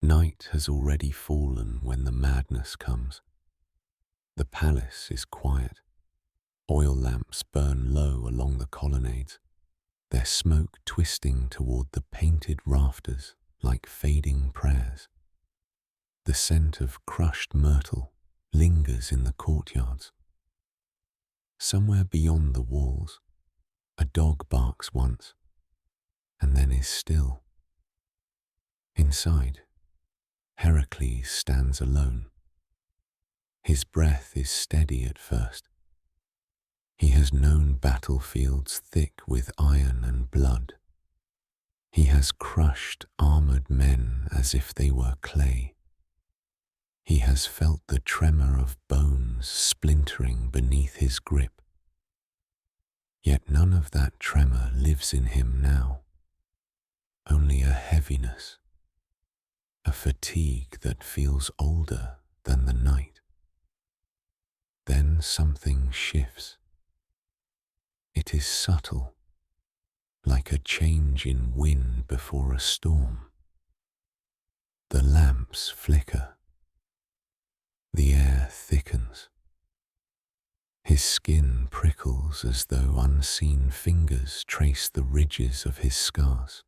Night has already fallen when the madness comes. The palace is quiet. Oil lamps burn low along the colonnades, their smoke twisting toward the painted rafters like fading prayers. The scent of crushed myrtle lingers in the courtyards. Somewhere beyond the walls, a dog barks once, and then is still. Inside, Heracles stands alone. His breath is steady at first. He has known battlefields thick with iron and blood. He has crushed armored men as if they were clay. He has felt the tremor of bones splintering beneath his grip. Yet none of that tremor lives in him now. Only a heaviness, a fatigue that feels older than the night. Then something shifts. It is subtle, like a change in wind before a storm. The lamps flicker. The air thickens. His skin prickles as though unseen fingers trace the ridges of his scars.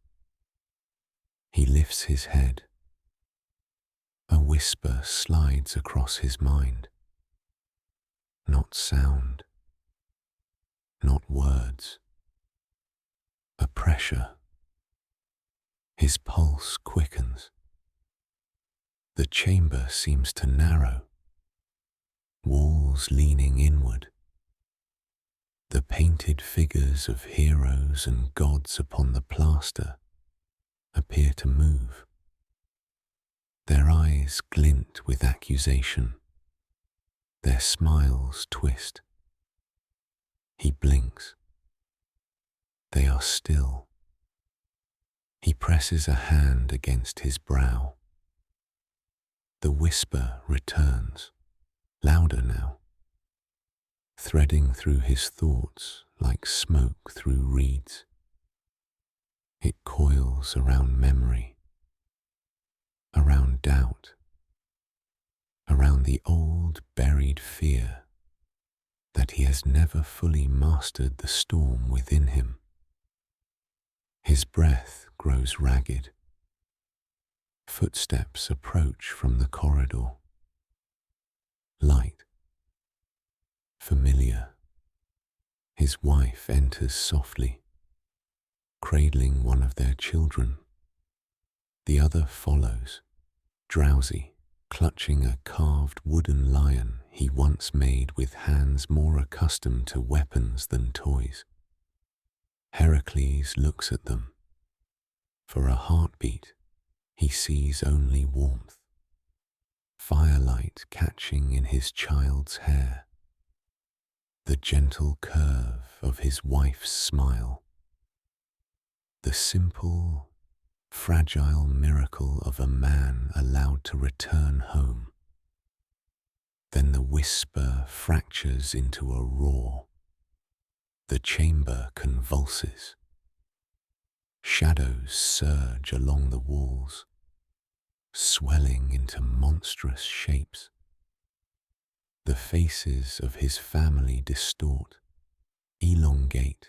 He lifts his head. A whisper slides across his mind. Not sound, not words. A pressure. His pulse quickens. The chamber seems to narrow, walls leaning inward. The painted figures of heroes and gods upon the plaster appear to move. Their eyes glint with accusation. Their smiles twist. He blinks. They are still. He presses a hand against his brow. The whisper returns, louder now, threading through his thoughts like smoke through reeds. It coils around memory, around doubt, around the old buried fear that he has never fully mastered the storm within him. His breath grows ragged. Footsteps approach from the corridor. Light. Familiar. His wife enters softly, cradling one of their children. The other follows, drowsy, clutching a carved wooden lion he once made with hands more accustomed to weapons than toys. Heracles looks at them. For a heartbeat, he sees only warmth, firelight catching in his child's hair, the gentle curve of his wife's smile, the simple, fragile miracle of a man allowed to return home. Then the whisper fractures into a roar. The chamber convulses. Shadows surge along the walls, swelling into monstrous shapes. The faces of his family distort, elongate,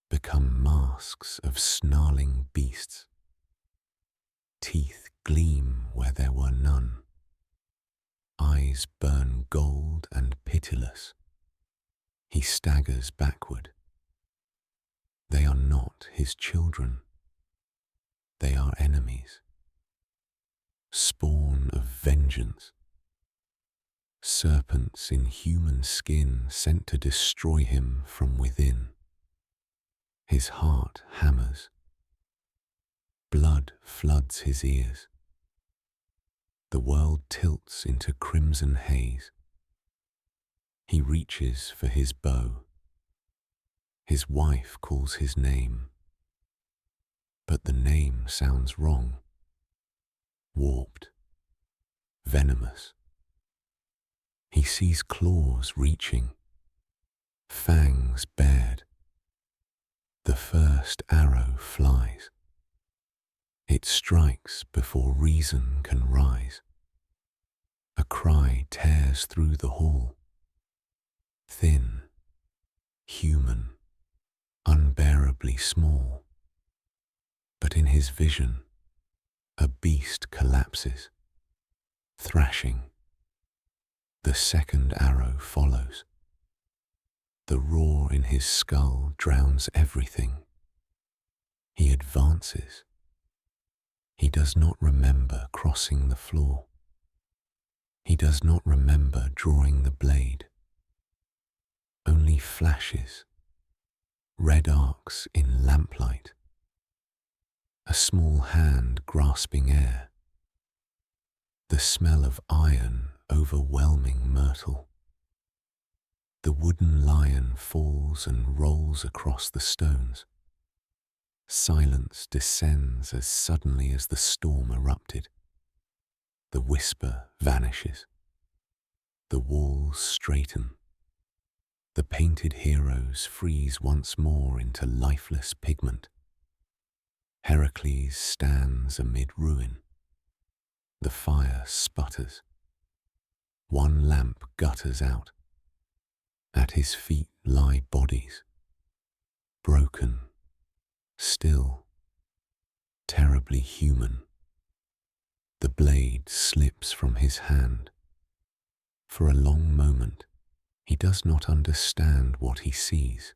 become masks of snarling beasts. Teeth gleam where there were none. Eyes burn gold and pitiless. He staggers backward. They are not his children. They are enemies. Spawn of vengeance. Serpents in human skin sent to destroy him from within. His heart hammers. Blood floods his ears. The world tilts into crimson haze. He reaches for his bow. His wife calls his name. But the name sounds wrong. Warped. Venomous. He sees claws reaching. Fangs bared. The first arrow flies. It strikes before reason can rise. A cry tears through the hall. Thin, human, unbearably small. But in his vision, a beast collapses, thrashing. The second arrow follows. The roar in his skull drowns everything. He advances. He does not remember crossing the floor. He does not remember drawing the blade. Only flashes, red arcs in lamplight. A small hand grasping air. The smell of iron overwhelming myrtle. The wooden lion falls and rolls across the stones. Silence descends as suddenly as the storm erupted. The whisper vanishes. The walls straighten. The painted heroes freeze once more into lifeless pigment. Heracles stands amid ruin. The fire sputters. One lamp gutters out. At his feet lie bodies, broken, still, terribly human. The blade slips from his hand. For a long moment, he does not understand what he sees.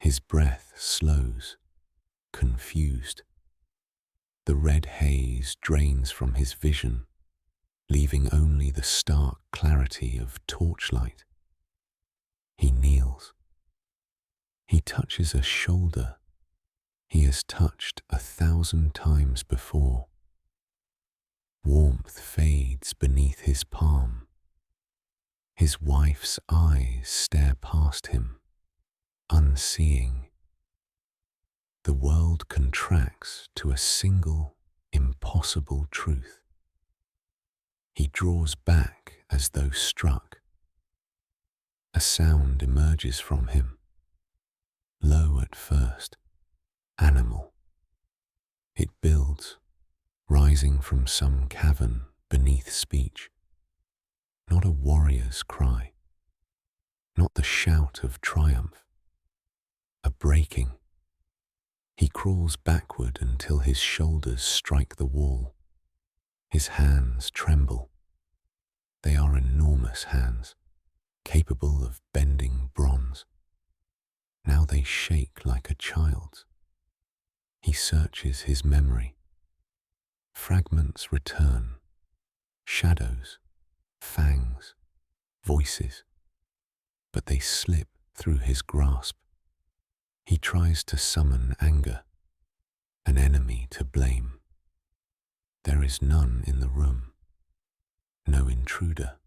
His breath slows, confused. The red haze drains from his vision, leaving only the stark clarity of torchlight. He kneels. He touches a shoulder he has touched 1,000 times before. Warmth fades beneath his palm. His wife's eyes stare past him, unseeing. The world contracts to a single, impossible truth. He draws back as though struck. A sound emerges from him, low at first, animal. It builds, rising from some cavern beneath speech. Not a warrior's cry, not the shout of triumph. A breaking. He crawls backward until his shoulders strike the wall. His hands tremble. They are enormous hands, capable of bending bronze. Now they shake like a child's. He searches his memory. Fragments return, shadows, fangs, voices, but they slip through his grasp. He tries to summon anger, an enemy to blame. There is none in the room, no intruder,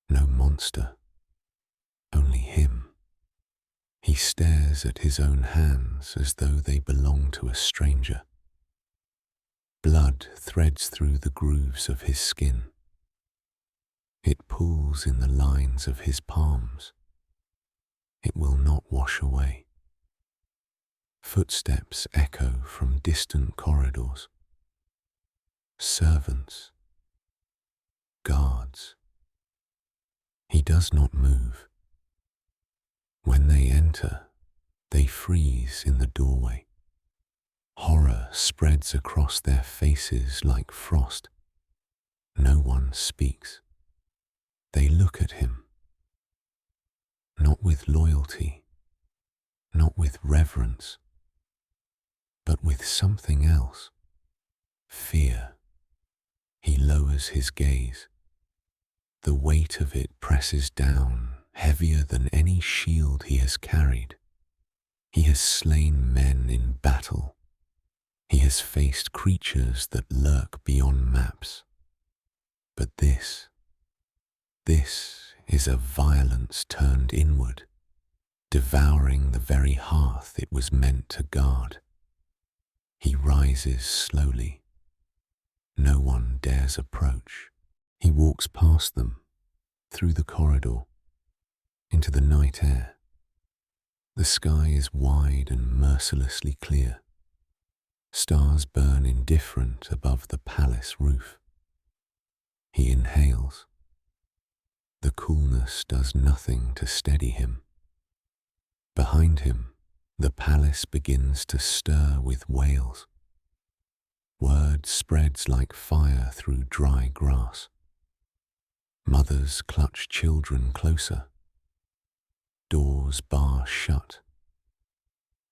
no monster, only him. He stares at his own hands as though they belong to a stranger. Blood threads through the grooves of his skin. It pools in the lines of his palms. It will not wash away. Footsteps echo from distant corridors. Servants, guards. He does not move. When they enter, they freeze in the doorway. Horror spreads across their faces like frost. No one speaks. They look at him. Not with loyalty, not with reverence, but with something else. Fear. He lowers his gaze. The weight of it presses down, heavier than any shield he has carried. He has slain men in battle. He has faced creatures that lurk beyond maps. But this is a violence turned inward, devouring the very hearth it was meant to guard. He rises slowly. No one dares approach. He walks past them, through the corridor, into the night air. The sky is wide and mercilessly clear. Stars burn indifferent above the palace roof. He inhales. The coolness does nothing to steady him. Behind him, the palace begins to stir with wails. Word spreads like fire through dry grass. Mothers clutch children closer. Doors bar shut.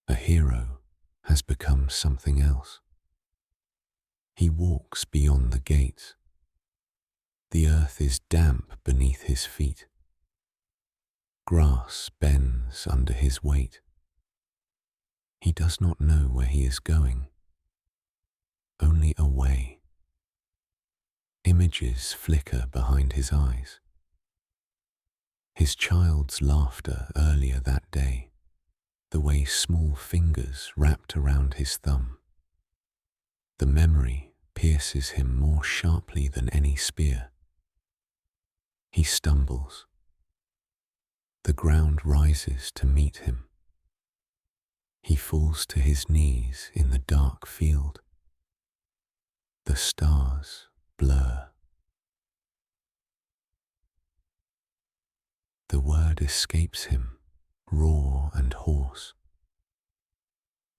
A hero has become something else. He walks beyond the gates. The earth is damp beneath his feet. Grass bends under his weight. He does not know where he is going, only away. Images flicker behind his eyes. His child's laughter earlier that day, the way small fingers wrapped around his thumb. The memory pierces him more sharply than any spear. He stumbles. The ground rises to meet him. He falls to his knees in the dark field. The stars blur. The word escapes him, raw and hoarse.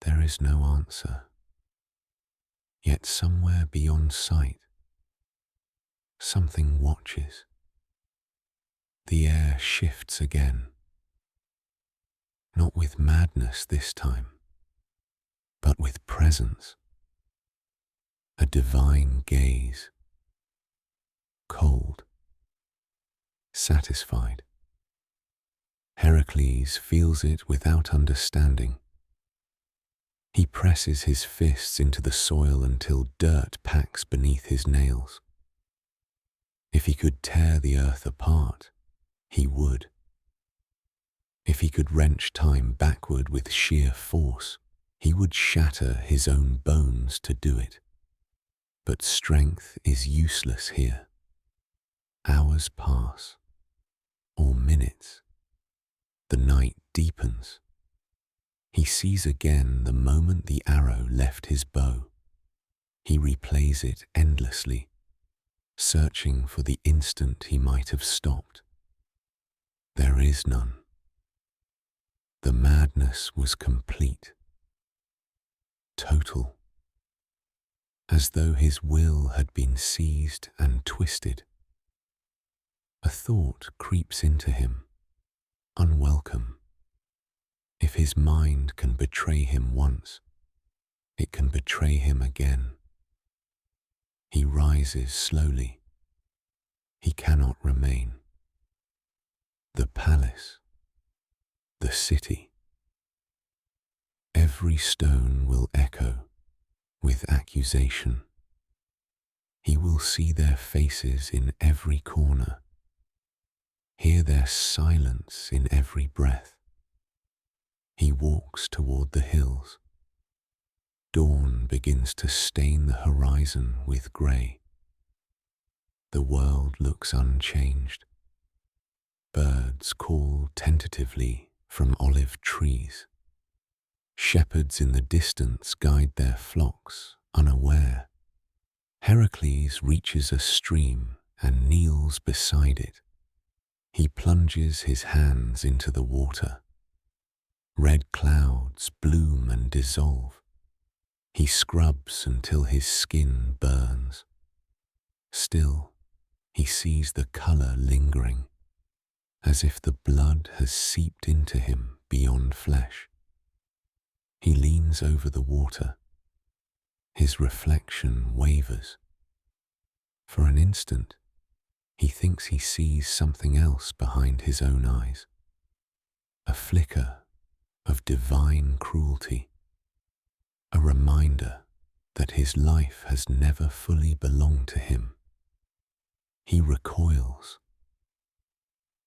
There is no answer. Yet somewhere beyond sight, something watches. The air shifts again. Not with madness this time, but with presence. A divine gaze. Cold. Satisfied. Heracles feels it without understanding. He presses his fists into the soil until dirt packs beneath his nails. If he could tear the earth apart, he would. If he could wrench time backward with sheer force, he would shatter his own bones to do it. But strength is useless here. Hours pass, or minutes. The night deepens. He sees again the moment the arrow left his bow. He replays it endlessly, searching for the instant he might have stopped. There is none. The madness was complete, total, as though his will had been seized and twisted. A thought creeps into him, unwelcome. If his mind can betray him once, it can betray him again. He rises slowly. He cannot remain. The palace, the city. Every stone will echo with accusation. He will see their faces in every corner, hear their silence in every breath. He walks toward the hills. Dawn begins to stain the horizon with grey. The world looks unchanged. Birds call tentatively from olive trees. Shepherds in the distance guide their flocks, unaware. Heracles reaches a stream and kneels beside it. He plunges his hands into the water. Red clouds bloom and dissolve. He scrubs until his skin burns. Still, he sees the colour lingering, as if the blood has seeped into him beyond flesh. He leans over the water. His reflection wavers. For an instant, he thinks he sees something else behind his own eyes. A flicker of divine cruelty. A reminder that his life has never fully belonged to him. He recoils.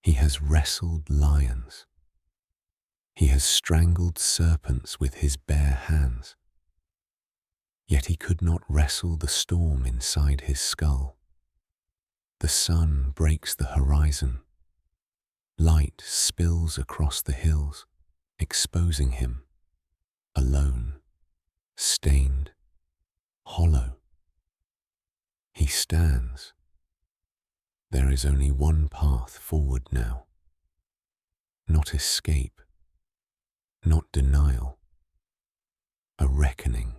He has wrestled lions. He has strangled serpents with his bare hands. Yet he could not wrestle the storm inside his skull. The sun breaks the horizon. Light spills across the hills, exposing him, alone, stained, hollow. He stands. There is only one path forward now. Not escape, not denial, a reckoning.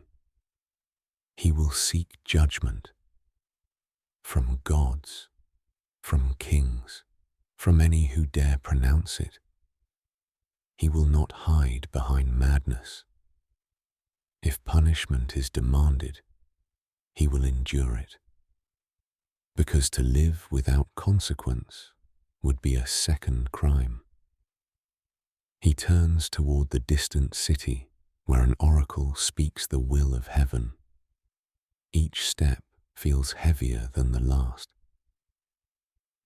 He will seek judgment from gods, from kings, from any who dare pronounce it. He will not hide behind madness. If punishment is demanded, he will endure it. Because to live without consequence would be a second crime. He turns toward the distant city where an oracle speaks the will of heaven. Each step feels heavier than the last.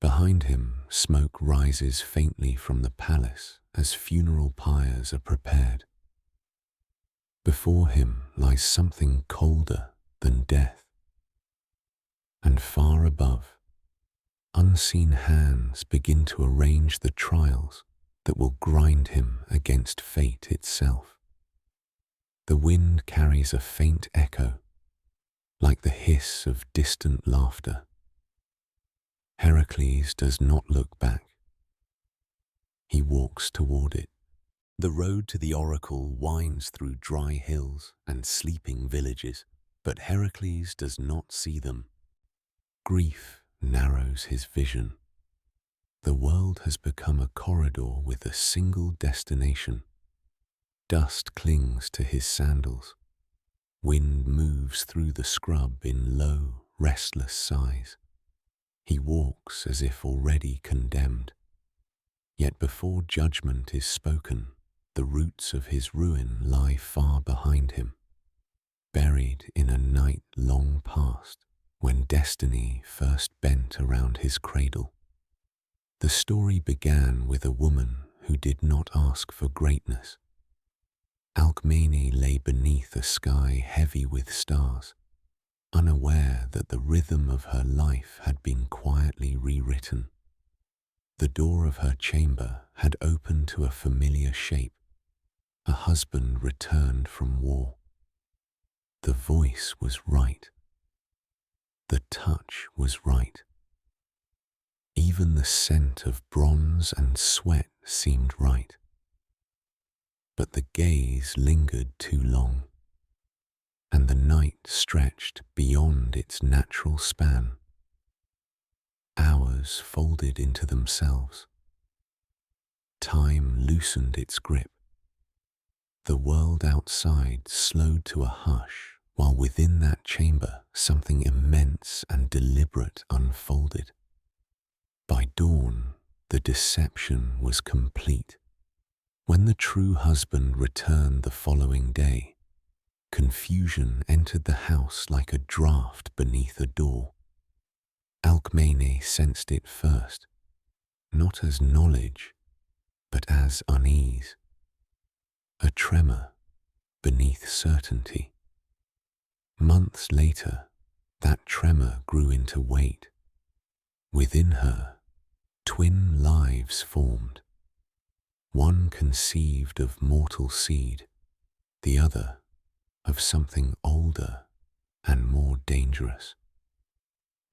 Behind him, smoke rises faintly from the palace as funeral pyres are prepared. Before him lies something colder than death. And far above, unseen hands begin to arrange the trials that will grind him against fate itself. The wind carries a faint echo, like the hiss of distant laughter. Heracles does not look back. He walks toward it. The road to the oracle winds through dry hills and sleeping villages, but Heracles does not see them. Grief narrows his vision. The world has become a corridor with a single destination. Dust clings to his sandals. Wind moves through the scrub in low, restless sighs. He walks as if already condemned. Yet before judgment is spoken, the roots of his ruin lie far behind him, buried in a night long past when destiny first bent around his cradle. The story began with a woman who did not ask for greatness. Alcmene lay beneath a sky heavy with stars, unaware that the rhythm of her life had been quietly rewritten. The door of her chamber had opened to a familiar shape. A husband returned from war. The voice was right. The touch was right. Even the scent of bronze and sweat seemed right. But the gaze lingered too long, and the night stretched beyond its natural span. Hours folded into themselves. Time loosened its grip. The world outside slowed to a hush, while within that chamber something immense and deliberate unfolded. By dawn, the deception was complete. When the true husband returned the following day, confusion entered the house like a draught beneath a door. Alcmene sensed it first, not as knowledge, but as unease. A tremor beneath certainty. Months later, that tremor grew into weight. Within her, twin lives formed. One conceived of mortal seed, the other of something older and more dangerous.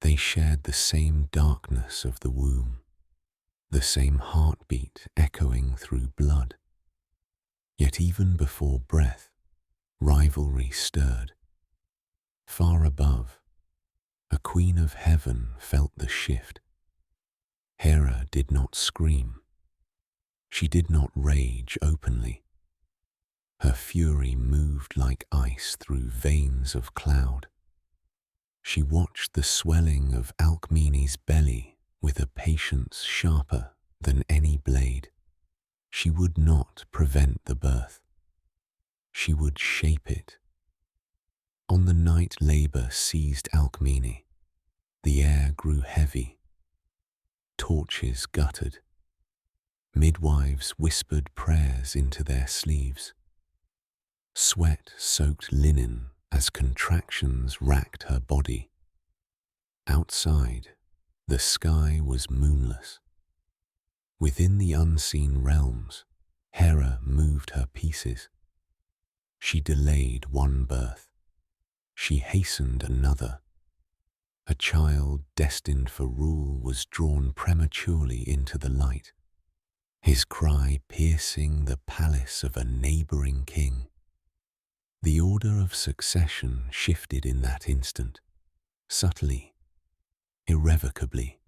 They shared the same darkness of the womb, the same heartbeat echoing through blood. Yet even before breath, rivalry stirred. Far above, a queen of heaven felt the shift. Hera did not scream. She did not rage openly. Her fury moved like ice through veins of cloud. She watched the swelling of Alcmene's belly with a patience sharper than any blade. She would not prevent the birth. She would shape it. On the night labor seized Alcmene, the air grew heavy. Torches guttered. Midwives whispered prayers into their sleeves. Sweat soaked linen as contractions racked her body. Outside, the sky was moonless. Within the unseen realms, Hera moved her pieces. She delayed one birth. She hastened another. A child destined for rule was drawn prematurely into the light, his cry piercing the palace of a neighboring king. The order of succession shifted in that instant, subtly, irrevocably.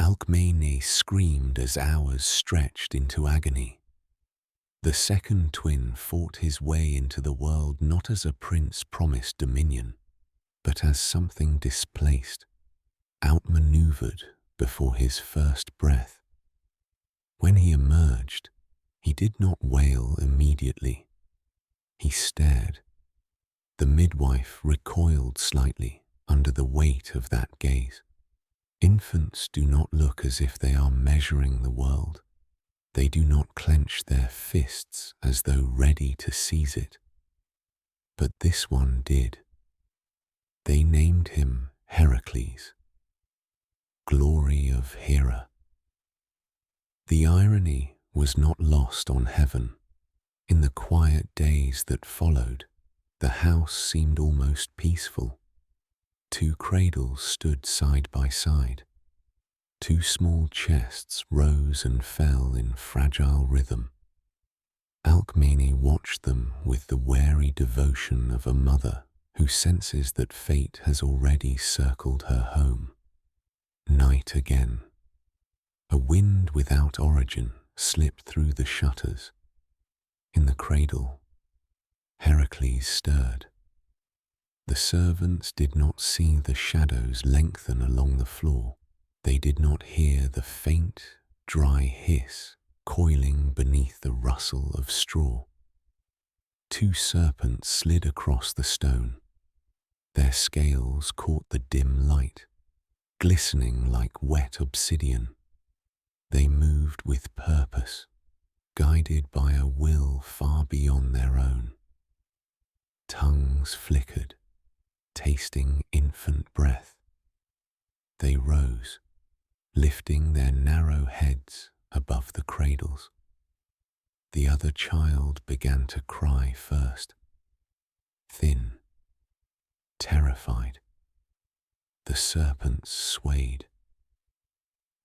Alcmene screamed as hours stretched into agony. The second twin fought his way into the world not as a prince promised dominion, but as something displaced, outmaneuvered before his first breath. When he emerged, he did not wail immediately. He stared. The midwife recoiled slightly under the weight of that gaze. Infants do not look as if they are measuring the world. They do not clench their fists as though ready to seize it. But this one did. They named him Heracles, glory of Hera. The irony was not lost on heaven. In the quiet days that followed, the house seemed almost peaceful. 2 cradles stood side by side. 2 small chests rose and fell in fragile rhythm. Alcmene watched them with the wary devotion of a mother who senses that fate has already circled her home. Night again. A wind without origin slipped through the shutters. In the cradle, Heracles stirred. The servants did not see the shadows lengthen along the floor. They did not hear the faint, dry hiss coiling beneath the rustle of straw. 2 serpents slid across the stone. Their scales caught the dim light, glistening like wet obsidian. They moved with purpose, guided by a will far beyond their own. Tongues flickered, tasting infant breath. They rose, lifting their narrow heads above the cradles. The other child began to cry first, thin, terrified. The serpents swayed.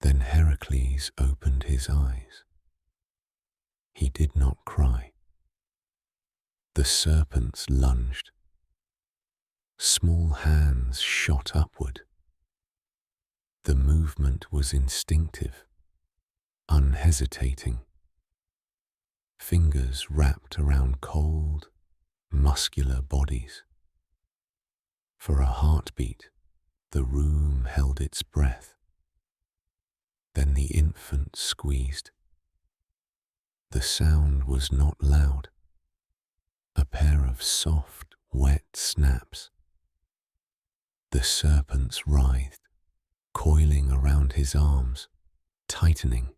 Then Heracles opened his eyes. He did not cry. The serpents lunged. Small hands shot upward. The movement was instinctive, unhesitating. Fingers wrapped around cold, muscular bodies. For a heartbeat, the room held its breath. Then the infant squeezed. The sound was not loud. A pair of soft, wet snaps. The serpents writhed, coiling around his arms, tightening.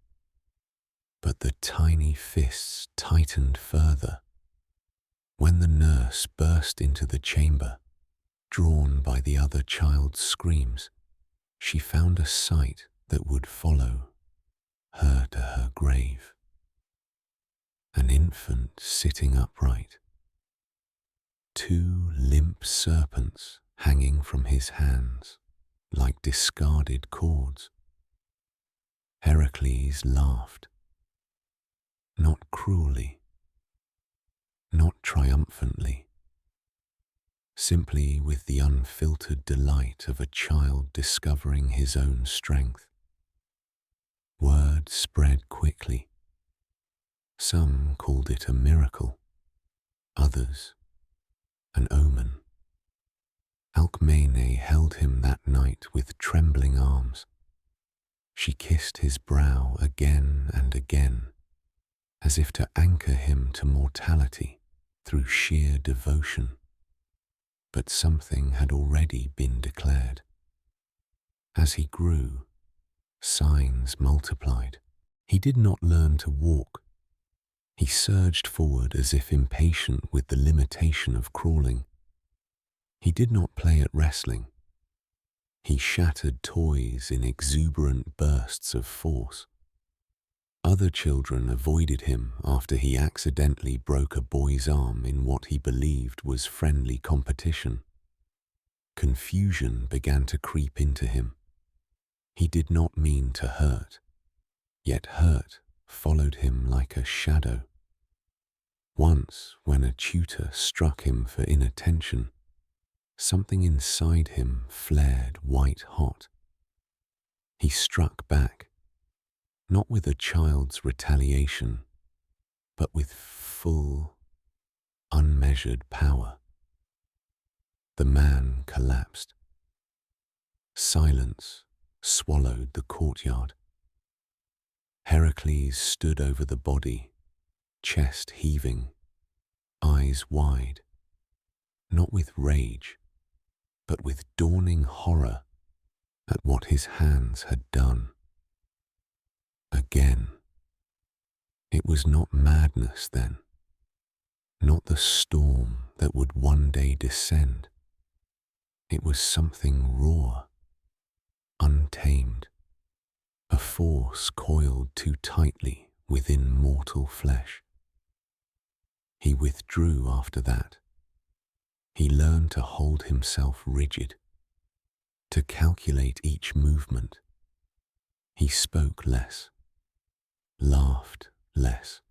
But the tiny fists tightened further. When the nurse burst into the chamber, drawn by the other child's screams, she found a sight that would follow her to her grave. An infant sitting upright. 2 limp serpents hanging from his hands like discarded cords. Heracles laughed. Not cruelly, not triumphantly, simply with the unfiltered delight of a child discovering his own strength. Word spread quickly. Some called it a miracle, others an omen. Alcmene held him that night with trembling arms. She kissed his brow again and again, as if to anchor him to mortality through sheer devotion. But something had already been declared. As he grew, signs multiplied. He did not learn to walk. He surged forward as if impatient with the limitation of crawling. He did not play at wrestling. He shattered toys in exuberant bursts of force. Other children avoided him after he accidentally broke a boy's arm in what he believed was friendly competition. Confusion began to creep into him. He did not mean to hurt, yet hurt followed him like a shadow. Once, when a tutor struck him for inattention, something inside him flared white hot. He struck back, not with a child's retaliation, but with full, unmeasured power. The man collapsed. Silence swallowed the courtyard. Heracles stood over the body, chest heaving, eyes wide, not with rage, but with dawning horror at what his hands had done. Again. It was not madness then, not the storm that would one day descend. It was something raw, untamed, a force coiled too tightly within mortal flesh. He withdrew after that. He learned to hold himself rigid, to calculate each movement. He spoke less, laughed less.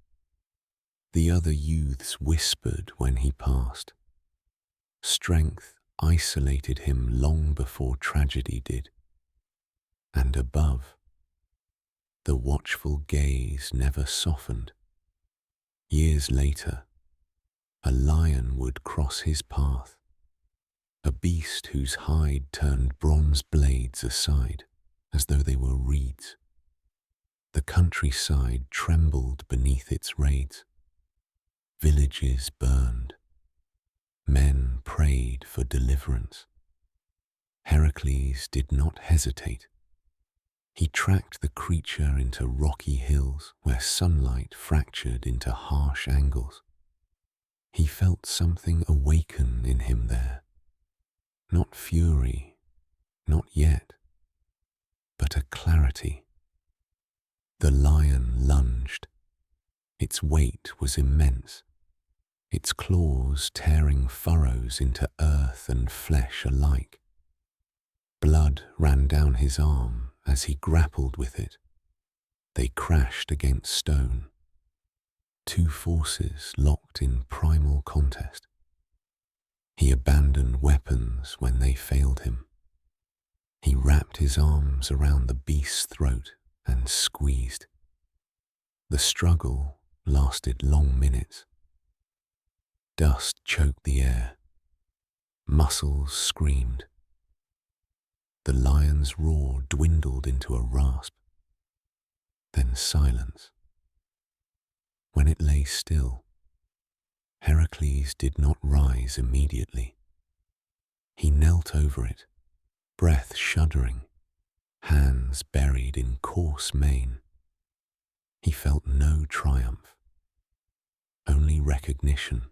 The other youths whispered when he passed. Strength isolated him long before tragedy did. And above, the watchful gaze never softened. Years later, a lion would cross his path, a beast whose hide turned bronze blades aside as though they were reeds. The countryside trembled beneath its raids. Villages burned. Men prayed for deliverance. Heracles did not hesitate. He tracked the creature into rocky hills where sunlight fractured into harsh angles. He felt something awaken in him there. Not fury, not yet, but a clarity. The lion lunged. Its weight was immense, its claws tearing furrows into earth and flesh alike. Blood ran down his arm as he grappled with it. They crashed against stone. Two forces locked in primal contest. He abandoned weapons when they failed him. He wrapped his arms around the beast's throat and squeezed. The struggle lasted long minutes. Dust choked the air. Muscles screamed. The lion's roar dwindled into a rasp. Then silence. When it lay still, Heracles did not rise immediately. He knelt over it, breath shuddering, hands buried in coarse mane. He felt no triumph, only recognition.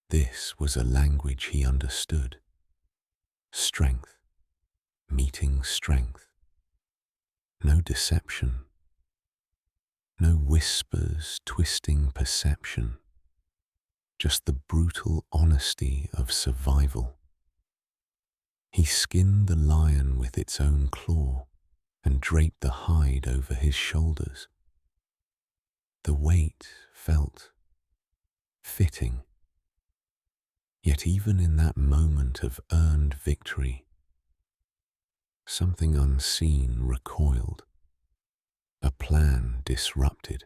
This was a language he understood. Strength meeting strength. No deception. No whispers twisting perception. Just the brutal honesty of survival. He skinned the lion with its own claw and draped the hide over his shoulders. The weight felt fitting. Yet even in that moment of earned victory, something unseen recoiled. A plan disrupted.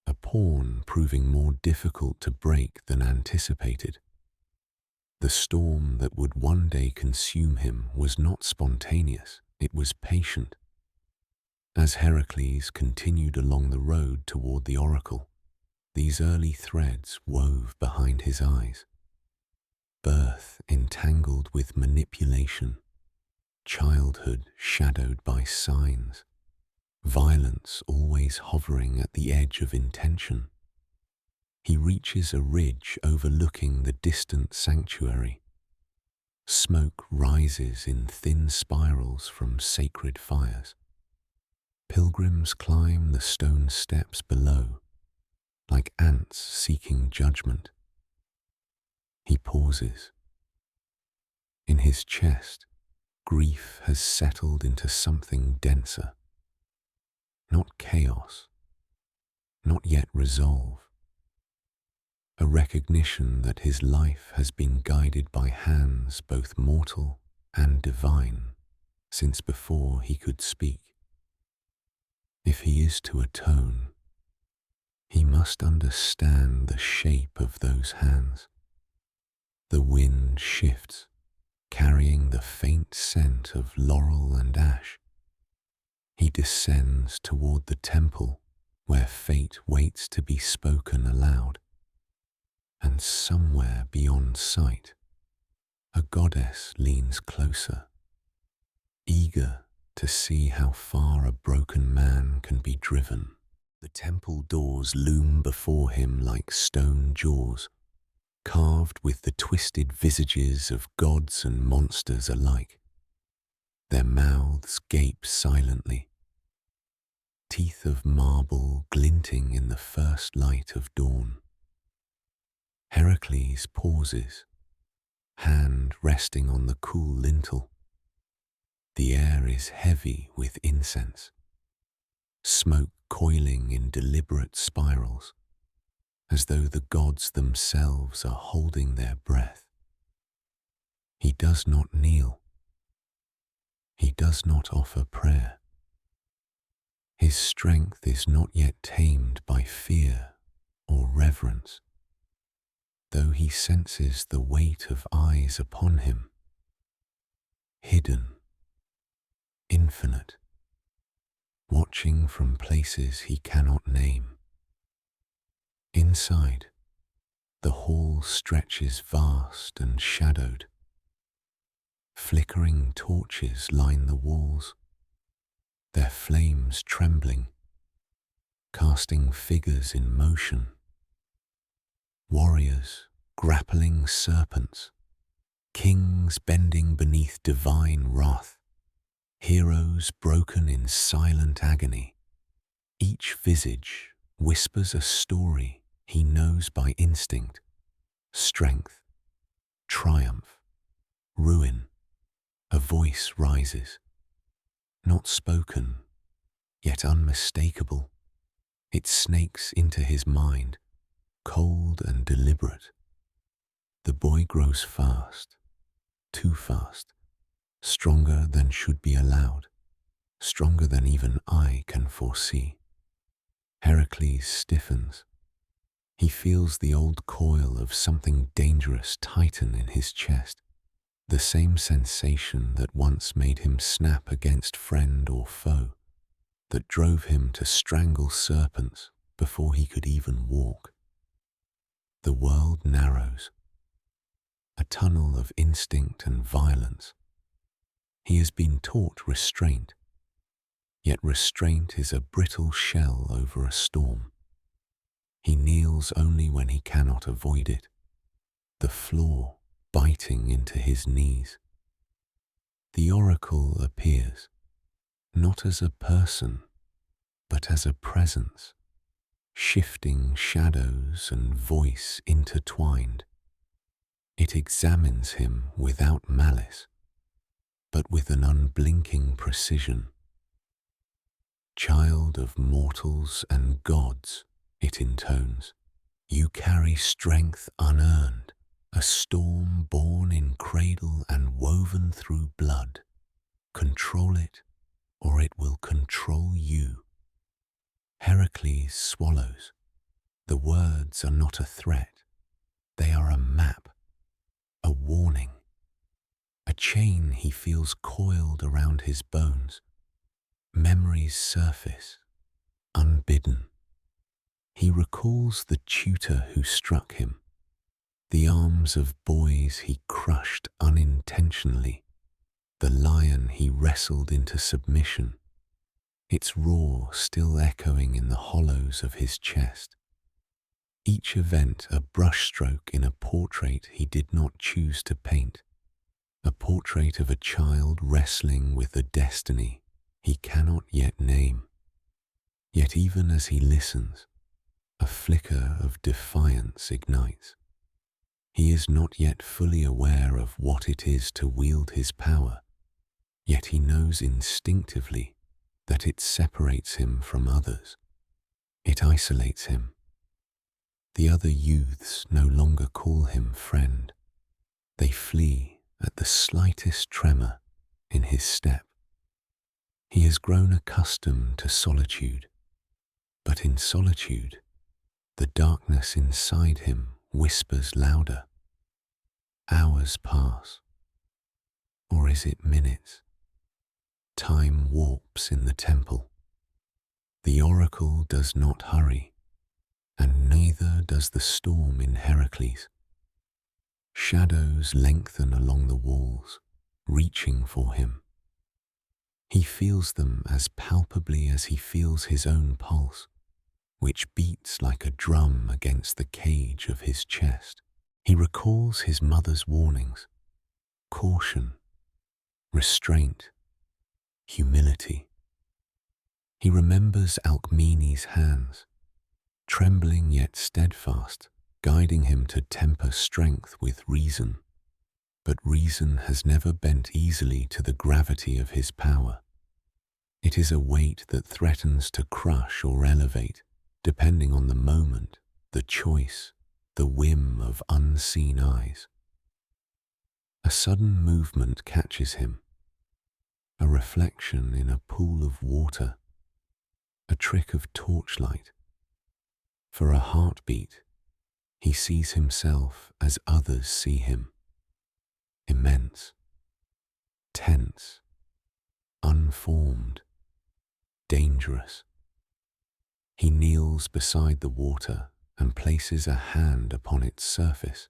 A pawn proving more difficult to break than anticipated. The storm that would one day consume him was not spontaneous, it was patient. As Heracles continued along the road toward the oracle, these early threads wove behind his eyes. Birth entangled with manipulation, childhood shadowed by signs, violence always hovering at the edge of intention. He reaches a ridge overlooking the distant sanctuary. Smoke rises in thin spirals from sacred fires. Pilgrims climb the stone steps below, like ants seeking judgment. He pauses. In his chest, grief has settled into something denser. Not chaos, not yet resolve. A recognition that his life has been guided by hands both mortal and divine since before he could speak. If he is to atone, he must understand the shape of those hands. The wind shifts, carrying the faint scent of laurel and ash. He descends toward the temple where fate waits to be spoken aloud. And somewhere beyond sight, a goddess leans closer, eager to see how far a broken man can be driven. The temple doors loom before him like stone jaws, carved with the twisted visages of gods and monsters alike. Their mouths gape silently, teeth of marble glinting in the first light of dawn. Heracles pauses, hand resting on the cool lintel. The air is heavy with incense, smoke coiling in deliberate spirals, as though the gods themselves are holding their breath. He does not kneel. He does not offer prayer. His strength is not yet tamed by fear or reverence, though he senses the weight of eyes upon him, hidden, infinite, watching from places he cannot name. Inside, the hall stretches vast and shadowed. Flickering torches line the walls, their flames trembling, casting figures in motion. Warriors grappling serpents, kings bending beneath divine wrath, heroes broken in silent agony. Each visage whispers a story he knows by instinct: strength, triumph, ruin. A voice rises, not spoken, yet unmistakable. It snakes into his mind, cold and deliberate. The boy grows fast, too fast, stronger than should be allowed, stronger than even I can foresee. Heracles stiffens. He feels the old coil of something dangerous tighten in his chest, the same sensation that once made him snap against friend or foe, that drove him to strangle serpents before he could even walk. The world narrows, a tunnel of instinct and violence. He has been taught restraint, yet restraint is a brittle shell over a storm. He kneels only when he cannot avoid it, the floor biting into his knees. The oracle appears, not as a person, but as a presence, shifting shadows and voice intertwined. It examines him without malice, but with an unblinking precision. Child of mortals and gods, it intones, you carry strength unearned, a storm born in cradle and woven through blood. Control it, or it will control you. Heracles swallows. The words are not a threat. They are a map, a warning, a chain he feels coiled around his bones. Memories surface, unbidden. He recalls the tutor who struck him, the arms of boys he crushed unintentionally, the lion he wrestled into submission, its roar still echoing in the hollows of his chest. Each event a brushstroke in a portrait he did not choose to paint, a portrait of a child wrestling with a destiny he cannot yet name. Yet even as he listens, a flicker of defiance ignites. He is not yet fully aware of what it is to wield his power, yet he knows instinctively that it separates him from others. It isolates him. The other youths no longer call him friend. They flee at the slightest tremor in his step. He has grown accustomed to solitude, but in solitude, the darkness inside him whispers louder. Hours pass, or is it minutes? Time warps in the temple. The oracle does not hurry, and neither does the storm in Heracles. Shadows lengthen along the walls, reaching for him. He feels them as palpably as he feels his own pulse, which beats like a drum against the cage of his chest. He recalls his mother's warnings: caution, restraint, humility. He remembers Alcmene's hands, trembling yet steadfast, guiding him to temper strength with reason. But reason has never bent easily to the gravity of his power. It is a weight that threatens to crush or elevate, depending on the moment, the choice, the whim of unseen eyes. A sudden movement catches him, a reflection in a pool of water, a trick of torchlight. For a heartbeat, he sees himself as others see him: immense, tense, unformed, dangerous. He kneels beside the water and places a hand upon its surface.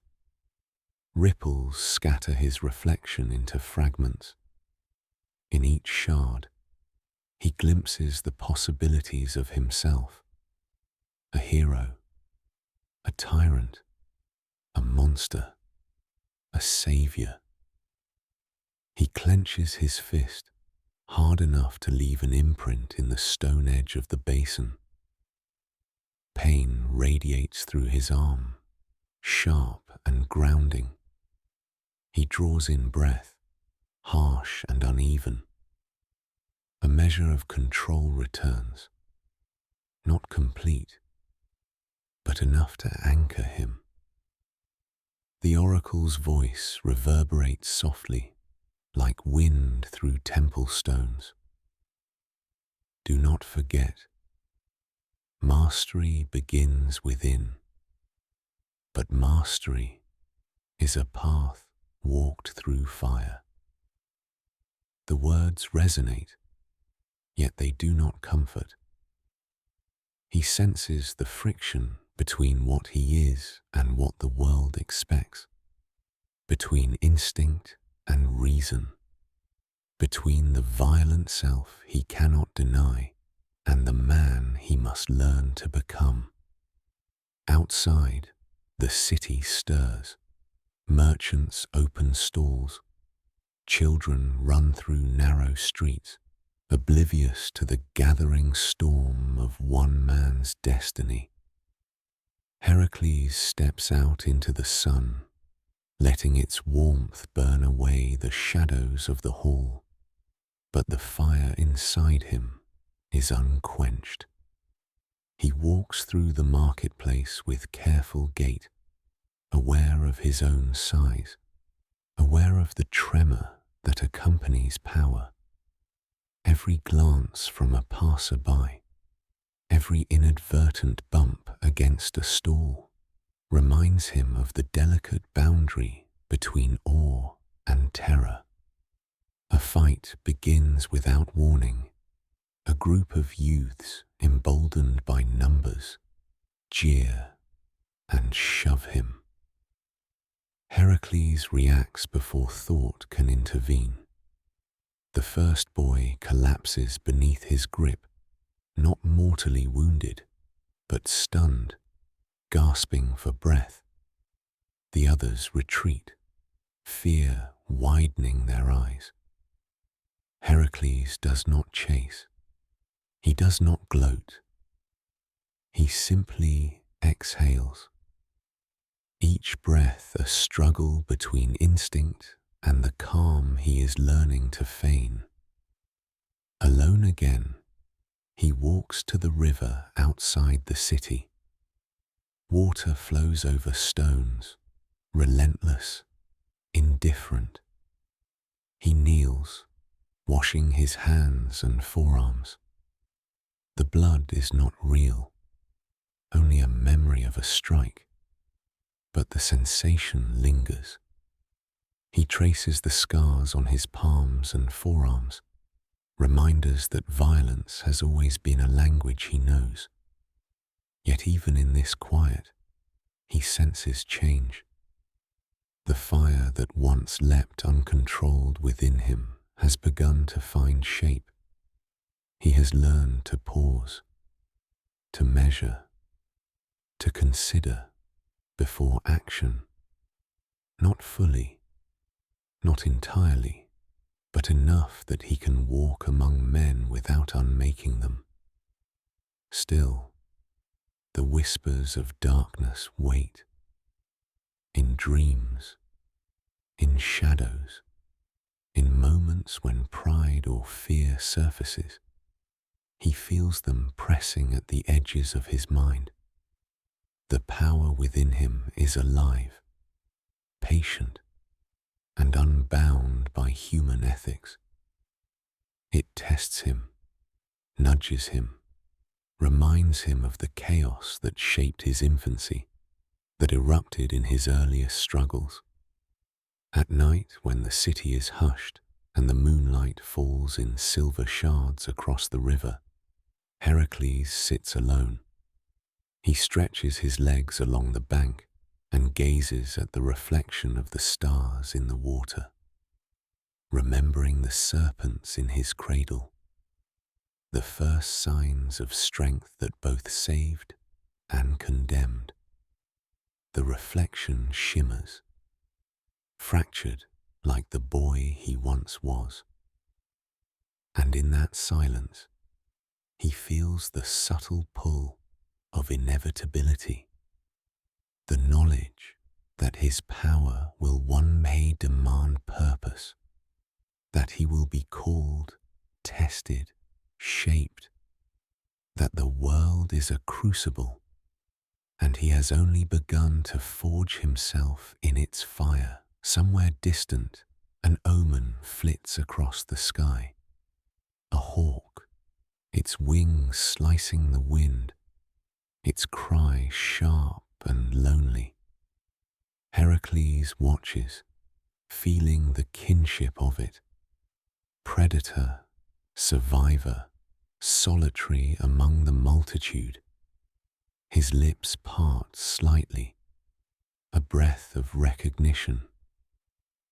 Ripples scatter his reflection into fragments. In each shard, he glimpses the possibilities of himself: a hero, a tyrant, a monster, a savior. He clenches his fist, hard enough to leave an imprint in the stone edge of the basin. Pain radiates through his arm, sharp and grounding. He draws in breath, harsh and uneven. A measure of control returns, not complete, but enough to anchor him. The oracle's voice reverberates softly, like wind through temple stones. Do not forget, mastery begins within, but mastery is a path walked through fire. The words resonate, yet they do not comfort. He senses the friction between what he is and what the world expects, between instinct and reason, between the violent self he cannot deny and the man he must learn to become. Outside, the city stirs. Merchants open stalls. Children run through narrow streets, oblivious to the gathering storm of one man's destiny. Heracles steps out into the sun, letting its warmth burn away the shadows of the hall, but the fire inside him is unquenched. He walks through the marketplace with careful gait, aware of his own size, aware of the tremor that accompanies power. Every glance from a passer-by, every inadvertent bump against a stall, reminds him of the delicate boundary between awe and terror. A fight begins without warning. A group of youths, emboldened by numbers, jeer and shove him. Heracles reacts before thought can intervene. The first boy collapses beneath his grip, not mortally wounded, but stunned, gasping for breath. The others retreat, fear widening their eyes. Heracles does not chase. He does not gloat, He simply exhales, each breath a struggle between instinct and the calm he is learning to feign. Alone again, he walks to the river outside the city. Water flows over stones, relentless, indifferent. He kneels, washing his hands and forearms. The blood is not real, only a memory of a strike, but the sensation lingers. He traces the scars on his palms and forearms, reminders that violence has always been a language he knows. Yet even in this quiet, he senses change. The fire that once leapt uncontrolled within him has begun to find shape. He has learned to pause, to measure, to consider before action. Not fully, not entirely, but enough that he can walk among men without unmaking them. Still, the whispers of darkness wait. In dreams, in shadows, in moments when pride or fear surfaces, he feels them pressing at the edges of his mind. The power within him is alive, patient, and unbound by human ethics. It tests him, nudges him, reminds him of the chaos that shaped his infancy, that erupted in his earliest struggles. At night, when the city is hushed and the moonlight falls in silver shards across the river, Heracles sits alone. He stretches his legs along the bank and gazes at the reflection of the stars in the water, remembering the serpents in his cradle, the first signs of strength that both saved and condemned. The reflection shimmers, fractured like the boy he once was. And in that silence, he feels the subtle pull of inevitability, the knowledge that his power will one day demand purpose, that he will be called, tested, shaped, that the world is a crucible, and he has only begun to forge himself in its fire. Somewhere distant, an omen flits across the sky. A hawk, its wings slicing the wind, its cry sharp and lonely. Heracles watches, feeling the kinship of it. Predator, survivor, solitary among the multitude. His lips part slightly, a breath of recognition.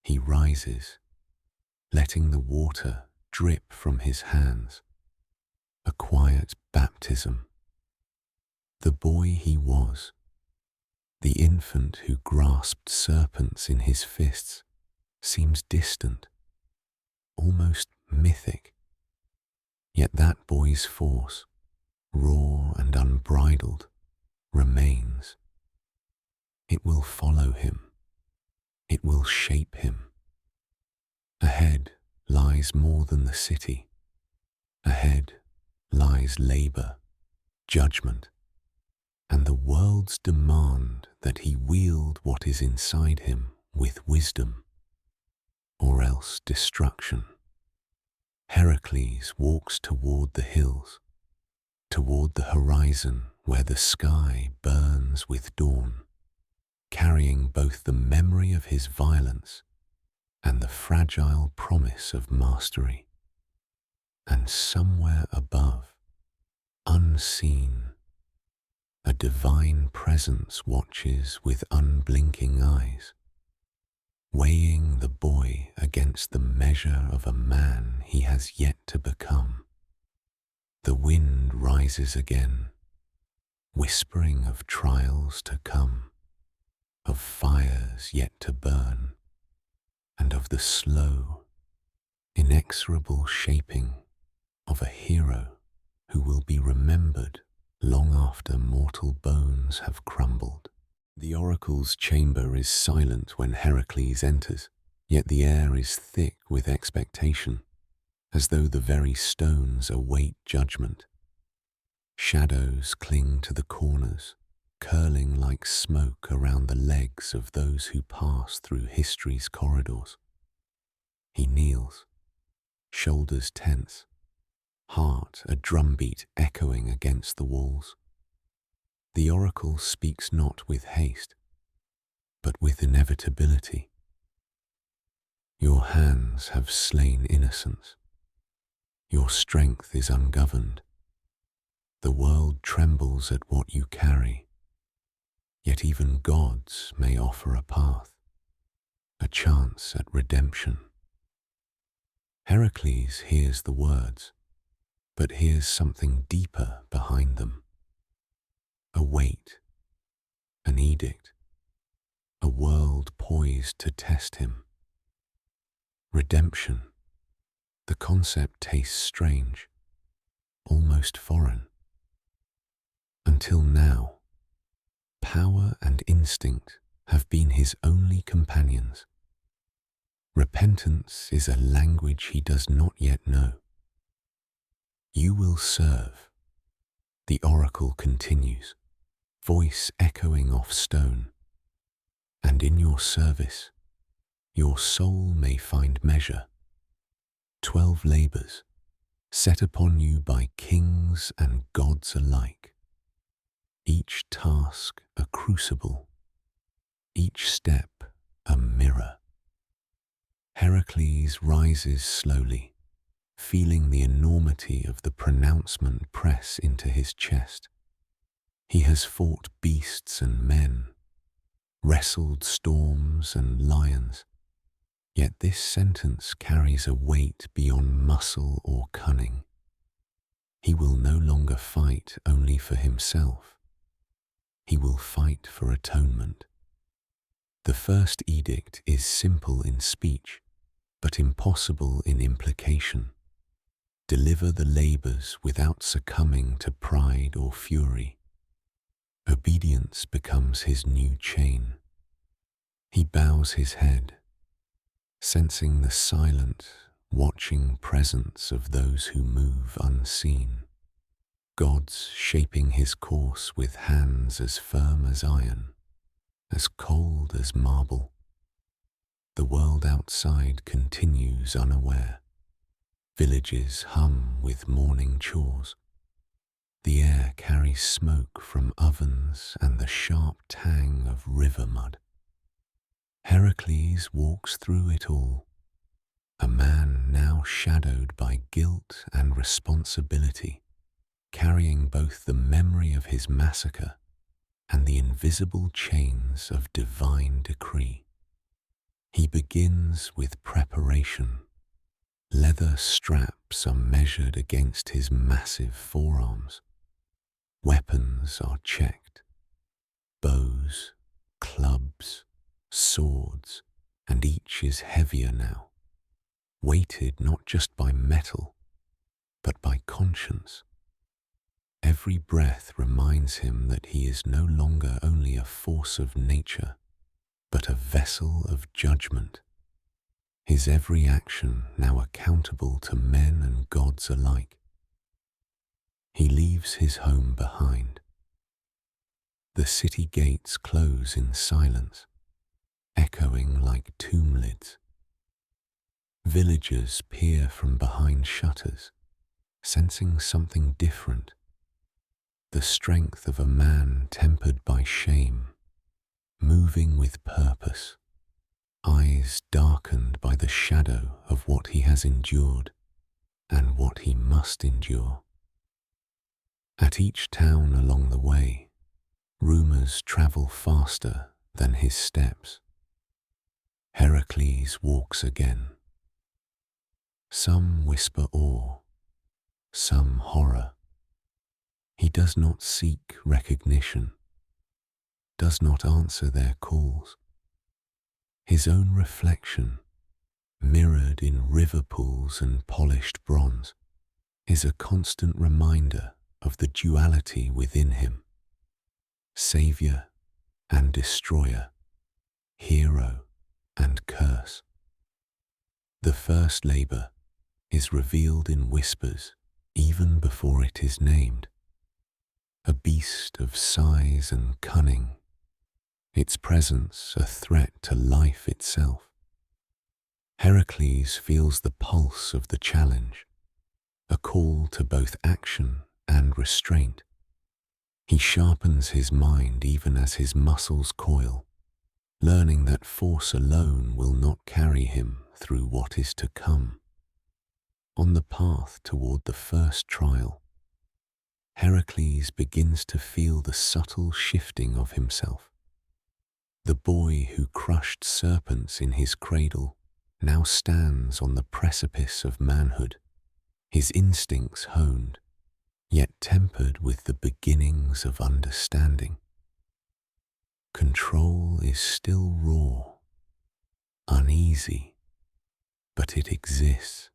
He rises, letting the water drip from his hands, a quiet baptism. The boy he was, the infant who grasped serpents in his fists, seems distant, almost mythic. Yet that boy's force, raw and unbridled, remains. It will follow him. It will shape him. Ahead lies more than the city. Ahead lies labor, judgment, and the world's demand that he wield what is inside him with wisdom, or else destruction. Heracles walks toward the hills, toward the horizon where the sky burns with dawn, carrying both the memory of his violence and the fragile promise of mastery. And somewhere above, unseen, a divine presence watches with unblinking eyes, weighing the boy against the measure of a man he has yet to become. The wind rises again, whispering of trials to come, of fires yet to burn, and of the slow, inexorable shaping of a hero who will be remembered long after mortal bones have crumbled. The oracle's chamber is silent when Heracles enters, yet the air is thick with expectation, as though the very stones await judgment. Shadows cling to the corners, curling like smoke around the legs of those who pass through history's corridors. He kneels, shoulders tense, heart a drumbeat echoing against the walls. The oracle speaks not with haste, but with inevitability. Your hands have slain innocence. Your strength is ungoverned. The world trembles at what you carry, yet even gods may offer a path, a chance at redemption. Heracles hears the words, but hears something deeper behind them. A weight, an edict, a world poised to test him. Redemption. The concept tastes strange, almost foreign. Until now, power and instinct have been his only companions. Repentance is a language he does not yet know. You will serve, the oracle continues, voice echoing off stone, and in your service, your soul may find measure. 12 labors, set upon you by kings and gods alike. Each task a crucible, each step a mirror. Heracles rises slowly, feeling the enormity of the pronouncement press into his chest. He has fought beasts and men, wrestled storms and lions, yet this sentence carries a weight beyond muscle or cunning. He will no longer fight only for himself. He will fight for atonement. The first edict is simple in speech, but impossible in implication. Deliver the labors without succumbing to pride or fury. Obedience becomes his new chain. He bows his head, sensing the silent, watching presence of those who move unseen. Gods shaping his course with hands as firm as iron, as cold as marble. The world outside continues unaware. Villages hum with morning chores. The air carries smoke from ovens and the sharp tang of river mud. Heracles walks through it all, a man now shadowed by guilt and responsibility, carrying both the memory of his massacre and the invisible chains of divine decree. He begins with preparation. Leather straps are measured against his massive forearms. Weapons are checked. Bows, clubs, swords, and each is heavier now, weighted not just by metal, but by conscience. Every breath reminds him that he is no longer only a force of nature, but a vessel of judgment. His every action now accountable to men and gods alike. He leaves his home behind. The city gates close in silence, echoing like tomb lids. Villagers peer from behind shutters, sensing something different. The strength of a man tempered by shame, moving with purpose, eyes darkened by the shadow of what he has endured and what he must endure. At each town along the way, rumors travel faster than his steps. Heracles walks again. Some whisper awe, some horror. He does not seek recognition, does not answer their calls. His own reflection, mirrored in river pools and polished bronze, is a constant reminder of the duality within him, savior and destroyer, hero and curse. The first labor is revealed in whispers even before it is named, a beast of size and cunning, its presence a threat to life itself. Heracles feels the pulse of the challenge, a call to both action and restraint. He sharpens his mind even as his muscles coil, learning that force alone will not carry him through what is to come. On the path toward the first trial, Heracles begins to feel the subtle shifting of himself. The boy who crushed serpents in his cradle now stands on the precipice of manhood, his instincts honed, yet tempered with the beginnings of understanding. Control is still raw, uneasy, but it exists.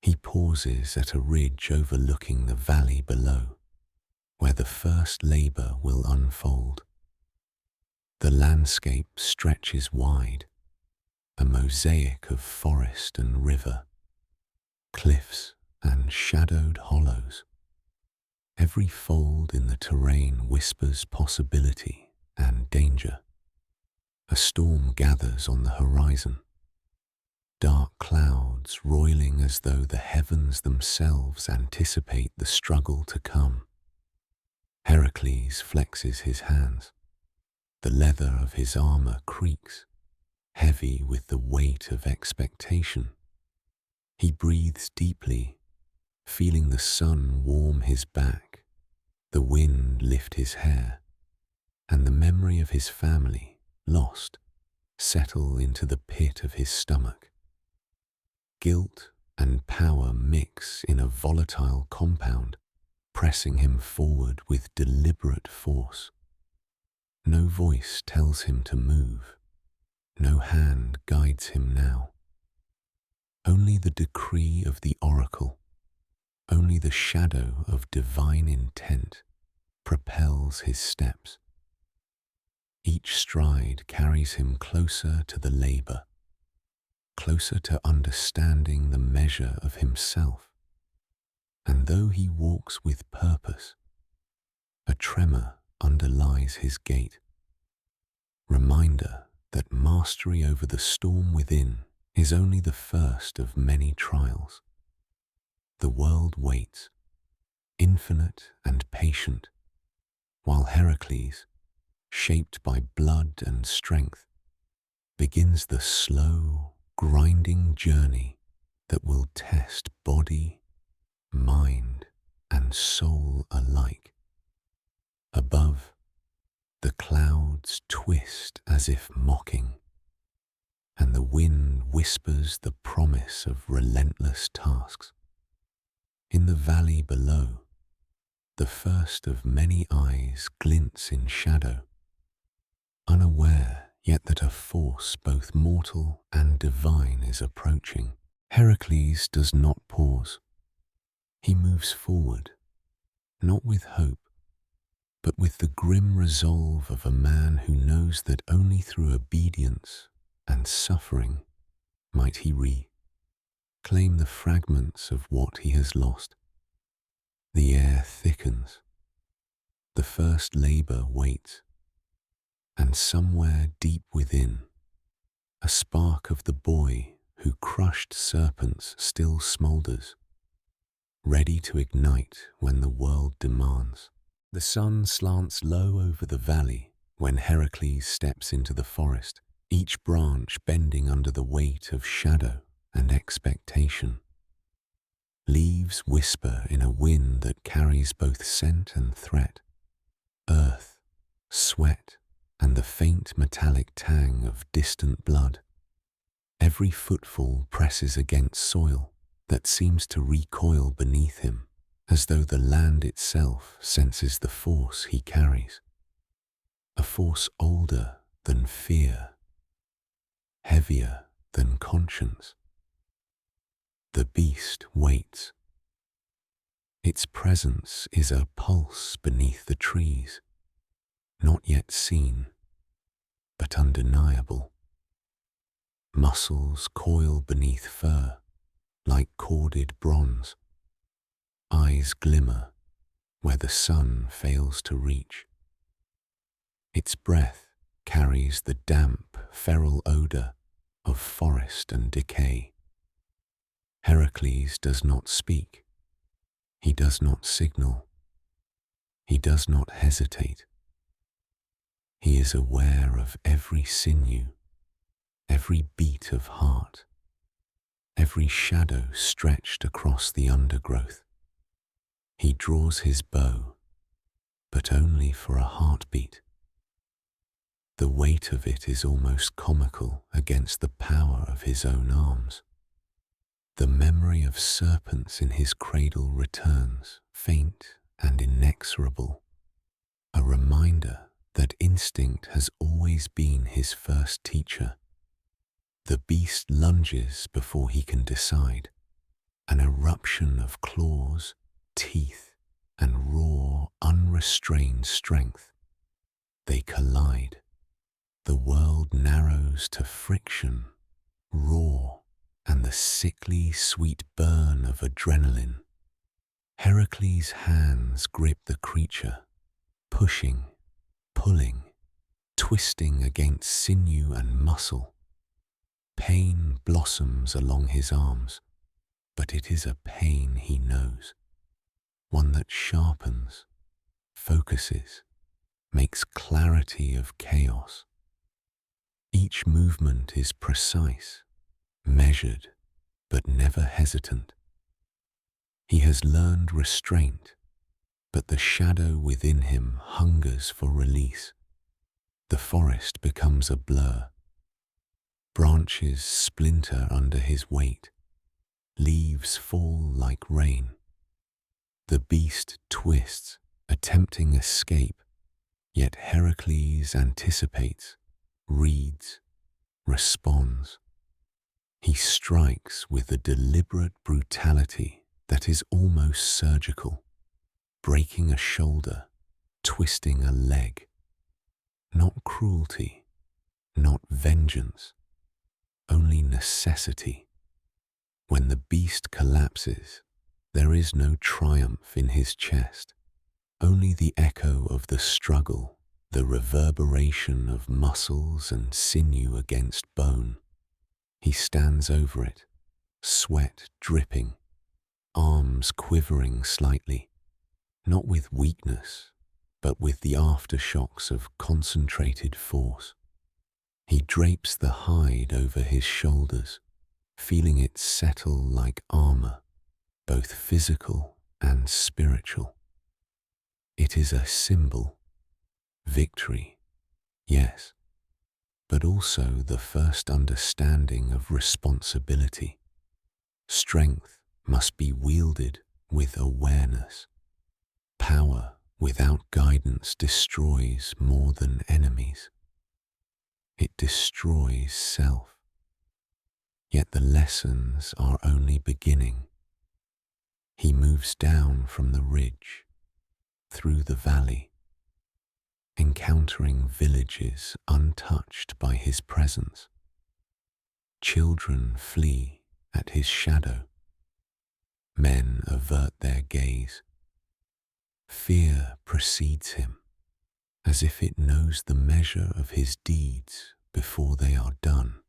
He pauses at a ridge overlooking the valley below, where the first labor will unfold. The landscape stretches wide, a mosaic of forest and river, cliffs and shadowed hollows. Every fold in the terrain whispers possibility and danger. A storm gathers on the horizon, dark clouds roiling as though the heavens themselves anticipate the struggle to come. Heracles flexes his hands. The leather of his armor creaks, heavy with the weight of expectation. He breathes deeply, feeling the sun warm his back, the wind lift his hair, and the memory of his family, lost, settle into the pit of his stomach. Guilt and power mix in a volatile compound, pressing him forward with deliberate force. No voice tells him to move. No hand guides him now. Only the decree of the oracle, only the shadow of divine intent propels his steps. Each stride carries him closer to the labor, closer to understanding the measure of himself. And though he walks with purpose, a tremor underlies his gait, reminder that mastery over the storm within is only the first of many trials. The world waits, infinite and patient, while Heracles, shaped by blood and strength, begins the slow, grinding journey that will test body, mind, and soul alike. Above, the clouds twist as if mocking, and the wind whispers the promise of relentless tasks. In the valley below, the first of many eyes glints in shadow, unaware yet that a force both mortal and divine is approaching. Heracles does not pause. He moves forward, not with hope, but with the grim resolve of a man who knows that only through obedience and suffering might he reclaim the fragments of what he has lost. The air thickens, the first labor waits, and somewhere deep within, a spark of the boy who crushed serpents still smoulders, ready to ignite when the world demands. The sun slants low over the valley when Heracles steps into the forest, each branch bending under the weight of shadow and expectation. Leaves whisper in a wind that carries both scent and threat. Earth, sweat, and the faint metallic tang of distant blood. Every footfall presses against soil that seems to recoil beneath him, as though the land itself senses the force he carries. A force older than fear, heavier than conscience. The beast waits. Its presence is a pulse beneath the trees, not yet seen, but undeniable. Muscles coil beneath fur, like corded bronze. Eyes glimmer where the sun fails to reach. Its breath carries the damp, feral odor of forest and decay. Heracles does not speak. He does not signal. He does not hesitate. He is aware of every sinew, every beat of heart, every shadow stretched across the undergrowth. He draws his bow, but only for a heartbeat. The weight of it is almost comical against the power of his own arms. The memory of serpents in his cradle returns, faint and inexorable, a reminder that instinct has always been his first teacher. The beast lunges before he can decide, an eruption of claws, teeth, and raw, unrestrained strength. They collide. The world narrows to friction, roar, and the sickly sweet burn of adrenaline. Heracles' hands grip the creature, pushing, pulling, twisting against sinew and muscle. Pain blossoms along his arms, but it is a pain he knows, one that sharpens, focuses, makes clarity of chaos. Each movement is precise, measured, but never hesitant. He has learned restraint, but the shadow within him hungers for release. The forest becomes a blur. Branches splinter under his weight. Leaves fall like rain. The beast twists, attempting escape, yet Heracles anticipates, reads, responds. He strikes with a deliberate brutality that is almost surgical, breaking a shoulder, twisting a leg. Not cruelty, not vengeance, only necessity. When the beast collapses, there is no triumph in his chest, only the echo of the struggle, the reverberation of muscles and sinew against bone. He stands over it, sweat dripping, arms quivering slightly, not with weakness, but with the aftershocks of concentrated force. He drapes the hide over his shoulders, feeling it settle like armor, both physical and spiritual. It is a symbol, victory, yes, but also the first understanding of responsibility. Strength must be wielded with awareness. Power without guidance destroys more than enemies. It destroys self. Yet the lessons are only beginning. He moves down from the ridge, through the valley, encountering villages untouched by his presence. Children flee at his shadow. Men avert their gaze. Fear precedes him, as if it knows the measure of his deeds before they are done.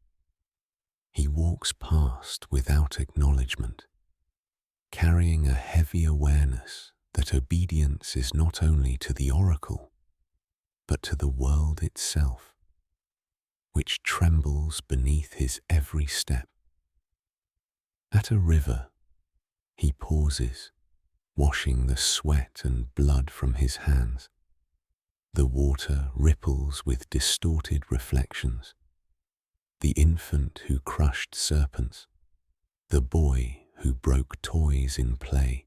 He walks past without acknowledgement, carrying a heavy awareness that obedience is not only to the oracle, but to the world itself, which trembles beneath his every step. At a river, he pauses, washing the sweat and blood from his hands. The water ripples with distorted reflections. The infant who crushed serpents, the boy who broke toys in play,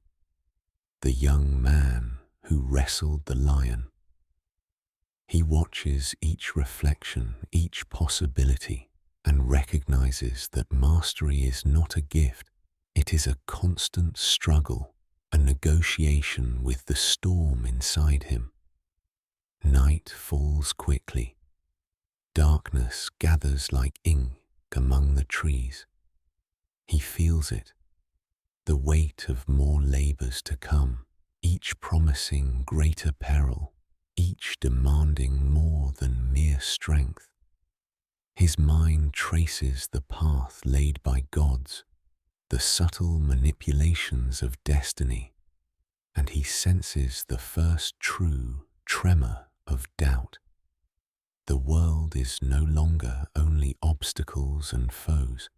the young man who wrestled the lion. He watches each reflection, each possibility, and recognizes that mastery is not a gift, it is a constant struggle, a negotiation with the storm inside him. Night falls quickly. Darkness gathers like ink among the trees. He feels it, the weight of more labors to come, each promising greater peril, each demanding more than mere strength. His mind traces the path laid by gods, the subtle manipulations of destiny, and he senses the first true tremor of doubt. The world is no longer only obstacles and foes.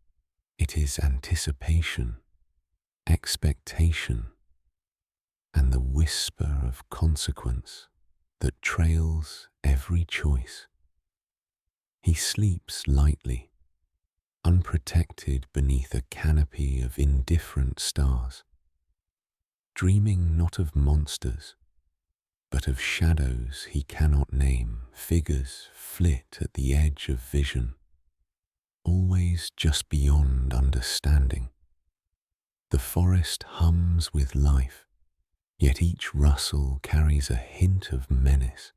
It is anticipation, expectation, and the whisper of consequence that trails every choice. He sleeps lightly, unprotected beneath a canopy of indifferent stars, dreaming not of monsters, but of shadows he cannot name, figures flit at the edge of vision, always just beyond understanding. The forest hums with life, yet each rustle carries a hint of menace.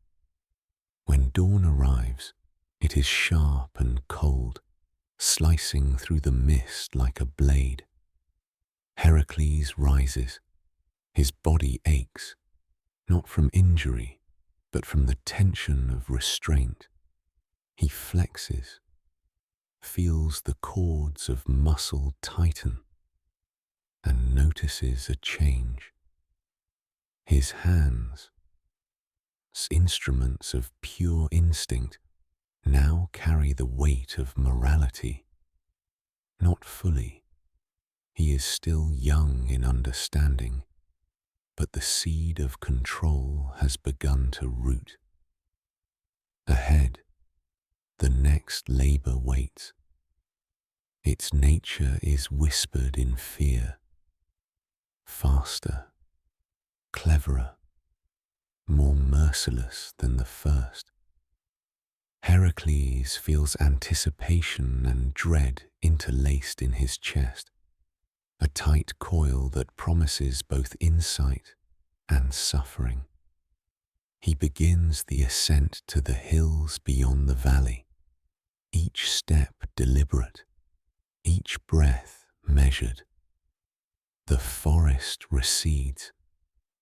When dawn arrives, it is sharp and cold, slicing through the mist like a blade. Heracles rises. His body aches, not from injury, but from the tension of restraint. He flexes, feels the cords of muscle tighten, and notices a change. His hands, instruments of pure instinct, now carry the weight of morality. Not fully. He is still young in understanding, but the seed of control has begun to root. Ahead, the next labor waits. Its nature is whispered in fear. Faster, cleverer, more merciless than the first. Heracles feels anticipation and dread interlaced in his chest, a tight coil that promises both insight and suffering. He begins the ascent to the hills beyond the valley, each step deliberate, each breath measured. The forest recedes,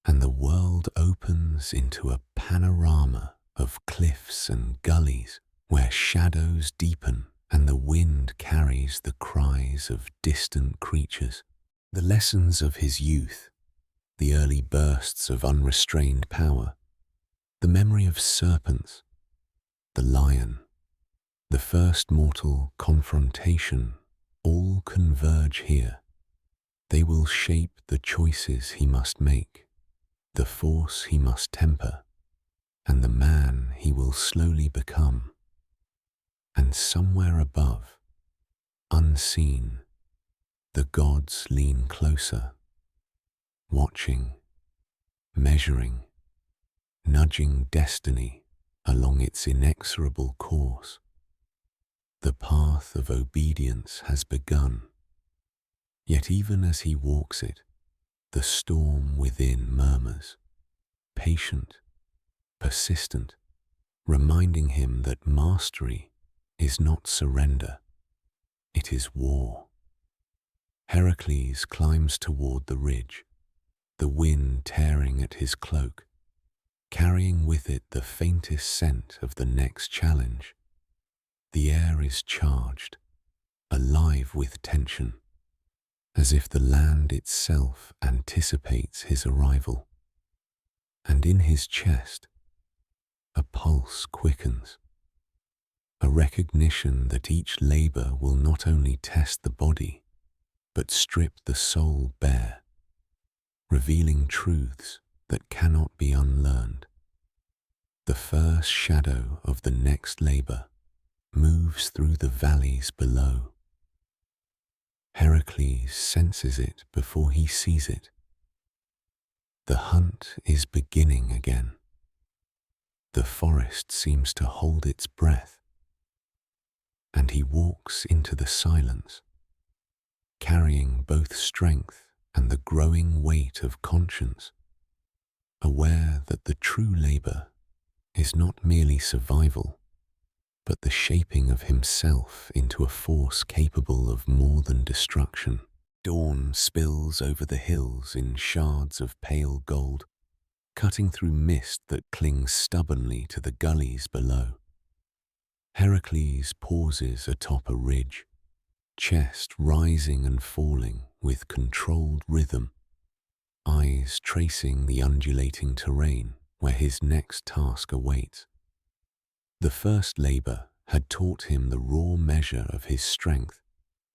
and the world opens into a panorama of cliffs and gullies where shadows deepen and the wind carries the cries of distant creatures. The lessons of his youth, the early bursts of unrestrained power, the memory of serpents, the lion, the first mortal confrontation, all converge here. They will shape the choices he must make, the force he must temper, and the man he will slowly become. And somewhere above, unseen, the gods lean closer, watching, measuring, nudging destiny along its inexorable course. The path of obedience has begun, yet even as he walks it, the storm within murmurs, patient, persistent, reminding him that mastery is not surrender, it is war. Heracles climbs toward the ridge, the wind tearing at his cloak, carrying with it the faintest scent of the next challenge. The air is charged, alive with tension, as if the land itself anticipates his arrival. And in his chest, a pulse quickens, a recognition that each labor will not only test the body, but strip the soul bare, revealing truths that cannot be unlearned. The first shadow of the next labor moves through the valleys below. Heracles senses it before he sees it. The hunt is beginning again. The forest seems to hold its breath, and he walks into the silence, carrying both strength and the growing weight of conscience, aware that the true labor is not merely survival, but the shaping of himself into a force capable of more than destruction. Dawn spills over the hills in shards of pale gold, cutting through mist that clings stubbornly to the gullies below. Heracles pauses atop a ridge, chest rising and falling with controlled rhythm, eyes tracing the undulating terrain where his next task awaits. The first labor had taught him the raw measure of his strength,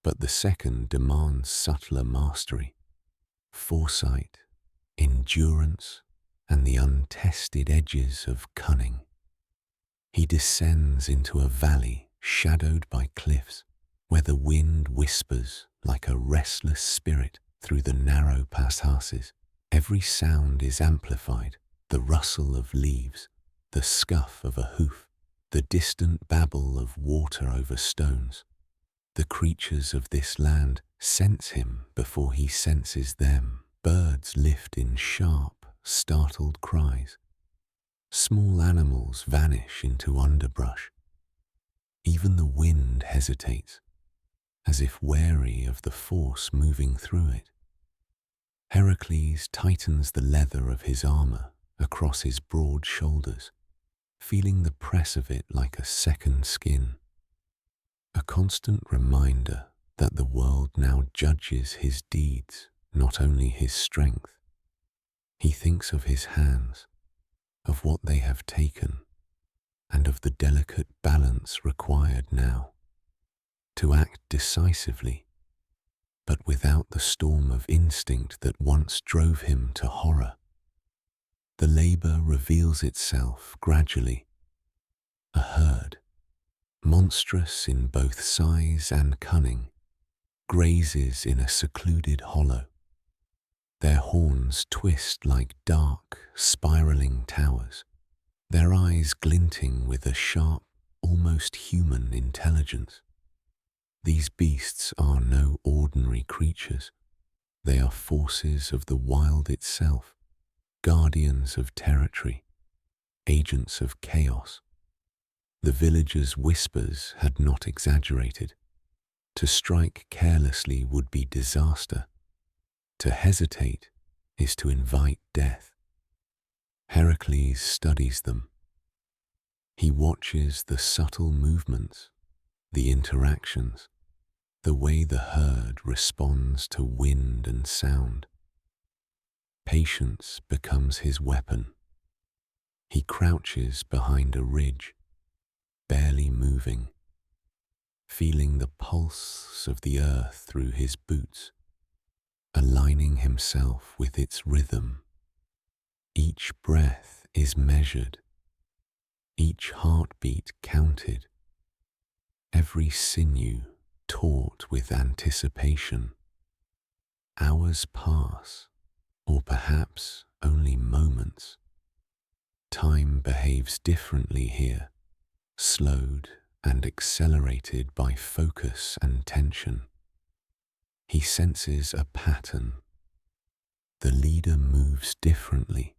but the second demands subtler mastery, foresight, endurance, and the untested edges of cunning. He descends into a valley shadowed by cliffs, where the wind whispers like a restless spirit through the narrow passages. Every sound is amplified, the rustle of leaves, the scuff of a hoof, the distant babble of water over stones. The creatures of this land sense him before he senses them. Birds lift in sharp, startled cries. Small animals vanish into underbrush. Even the wind hesitates, as if wary of the force moving through it. Heracles tightens the leather of his armor across his broad shoulders, feeling the press of it like a second skin. A constant reminder that the world now judges his deeds, not only his strength. He thinks of his hands, of what they have taken, and of the delicate balance required now to act decisively, but without the storm of instinct that once drove him to horror. The labor reveals itself gradually. A herd, monstrous in both size and cunning, grazes in a secluded hollow. Their horns twist like dark, spiraling towers, their eyes glinting with a sharp, almost human intelligence. These beasts are no ordinary creatures. They are forces of the wild itself, guardians of territory, agents of chaos. The villagers' whispers had not exaggerated. To strike carelessly would be disaster. To hesitate is to invite death. Heracles studies them. He watches the subtle movements, the interactions, the way the herd responds to wind and sound. Patience becomes his weapon. He crouches behind a ridge, barely moving, feeling the pulse of the earth through his boots, aligning himself with its rhythm. Each breath is measured, each heartbeat counted, every sinew taut with anticipation. Hours pass, or perhaps only moments. Time behaves differently here, slowed and accelerated by focus and tension. He senses a pattern. The leader moves differently.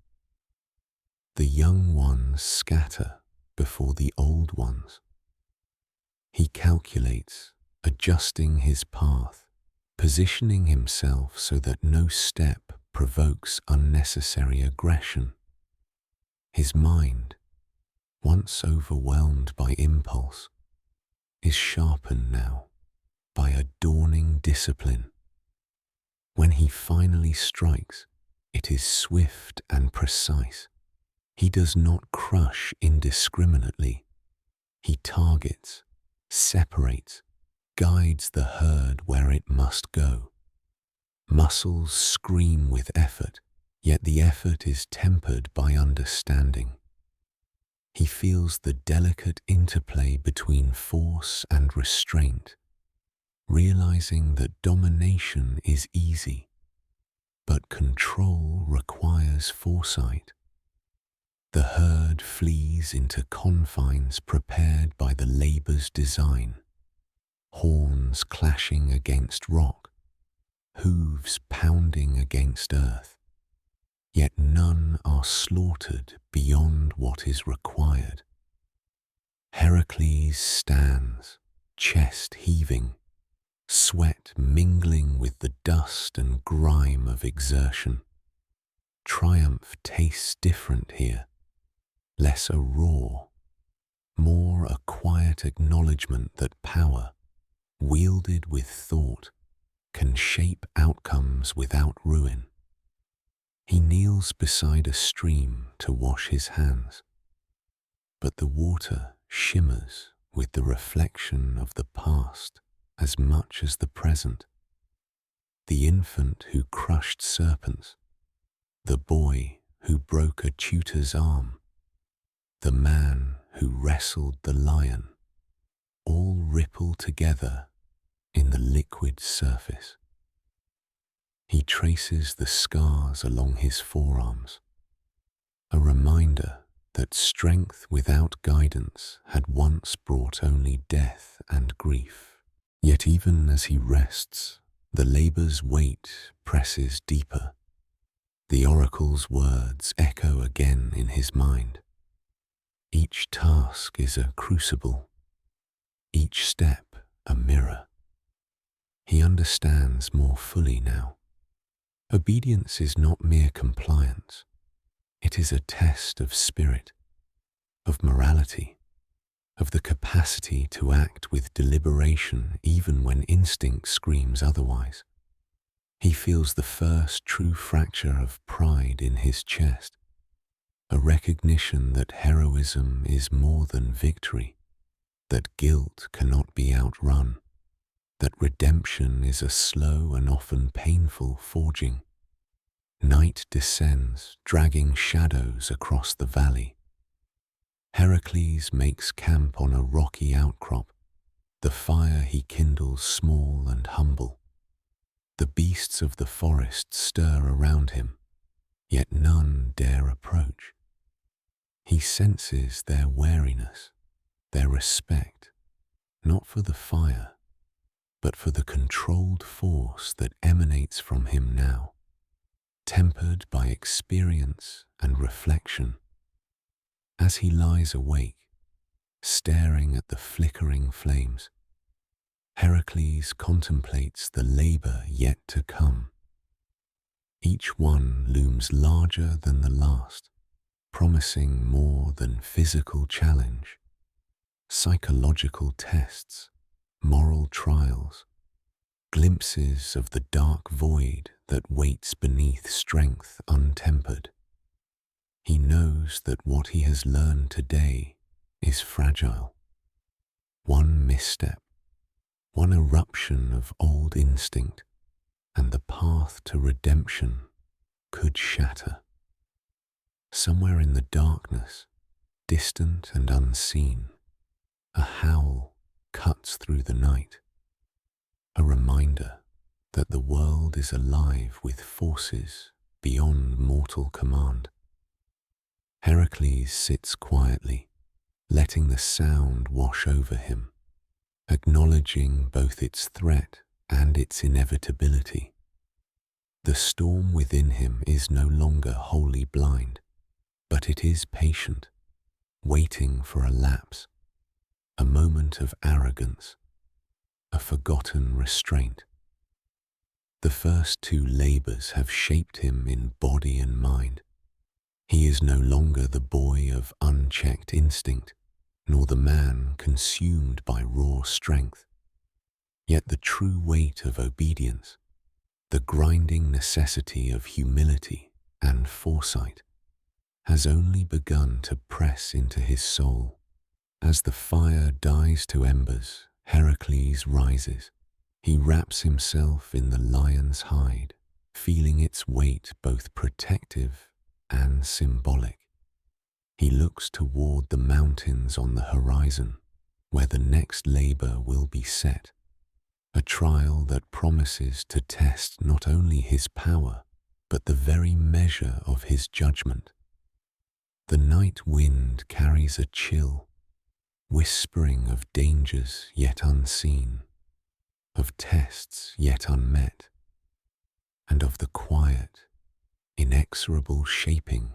The young ones scatter before the old ones. He calculates, adjusting his path, positioning himself so that no step provokes unnecessary aggression. His mind, once overwhelmed by impulse, is sharpened now by a dawning discipline. When he finally strikes, it is swift and precise. He does not crush indiscriminately. He targets, separates, guides the herd where it must go. Muscles scream with effort, yet the effort is tempered by understanding. He feels the delicate interplay between force and restraint, realizing that domination is easy, but control requires foresight. The herd flees into confines prepared by the labor's design, horns clashing against rock, hooves pounding against earth, yet none are slaughtered beyond what is required. Heracles stands, chest heaving, sweat mingling with the dust and grime of exertion. Triumph tastes different here, less a roar, more a quiet acknowledgement that power, wielded with thought, can shape outcomes without ruin. He kneels beside a stream to wash his hands, but the water shimmers with the reflection of the past as much as the present. The infant who crushed serpents, the boy who broke a tutor's arm, the man who wrestled the lion, all ripple together in the liquid surface. He traces the scars along his forearms, a reminder that strength without guidance had once brought only death and grief. Yet even as he rests, the labor's weight presses deeper. The oracle's words echo again in his mind. Each task is a crucible, each step a mirror. He understands more fully now. Obedience is not mere compliance. It is a test of spirit, of morality, of the capacity to act with deliberation even when instinct screams otherwise. He feels the first true fracture of pride in his chest, a recognition that heroism is more than victory, that guilt cannot be outrun, that redemption is a slow and often painful forging. Night descends, dragging shadows across the valley. Heracles makes camp on a rocky outcrop, the fire he kindles small and humble. The beasts of the forest stir around him, yet none dare approach. He senses their wariness, their respect, not for the fire, but for the controlled force that emanates from him now, tempered by experience and reflection. As he lies awake, staring at the flickering flames, Heracles contemplates the labor yet to come. Each one looms larger than the last, promising more than physical challenge, psychological tests, moral trials, glimpses of the dark void that waits beneath strength untempered. He knows that what he has learned today is fragile. One misstep, one eruption of old instinct, and the path to redemption could shatter. Somewhere in the darkness, distant and unseen, a howl cuts through the night, a reminder that the world is alive with forces beyond mortal command. Heracles sits quietly, letting the sound wash over him, acknowledging both its threat and its inevitability. The storm within him is no longer wholly blind, but it is patient, waiting for a lapse, a moment of arrogance, a forgotten restraint. The first two labors have shaped him in body and mind. He is no longer the boy of unchecked instinct, nor the man consumed by raw strength. Yet the true weight of obedience, the grinding necessity of humility and foresight, has only begun to press into his soul. As the fire dies to embers, Heracles rises. He wraps himself in the lion's hide, feeling its weight both protective and symbolic. He looks toward the mountains on the horizon, where the next labor will be set, a trial that promises to test not only his power, but the very measure of his judgment. The night wind carries a chill, whispering of dangers yet unseen, of tests yet unmet. and of the quiet, inexorable shaping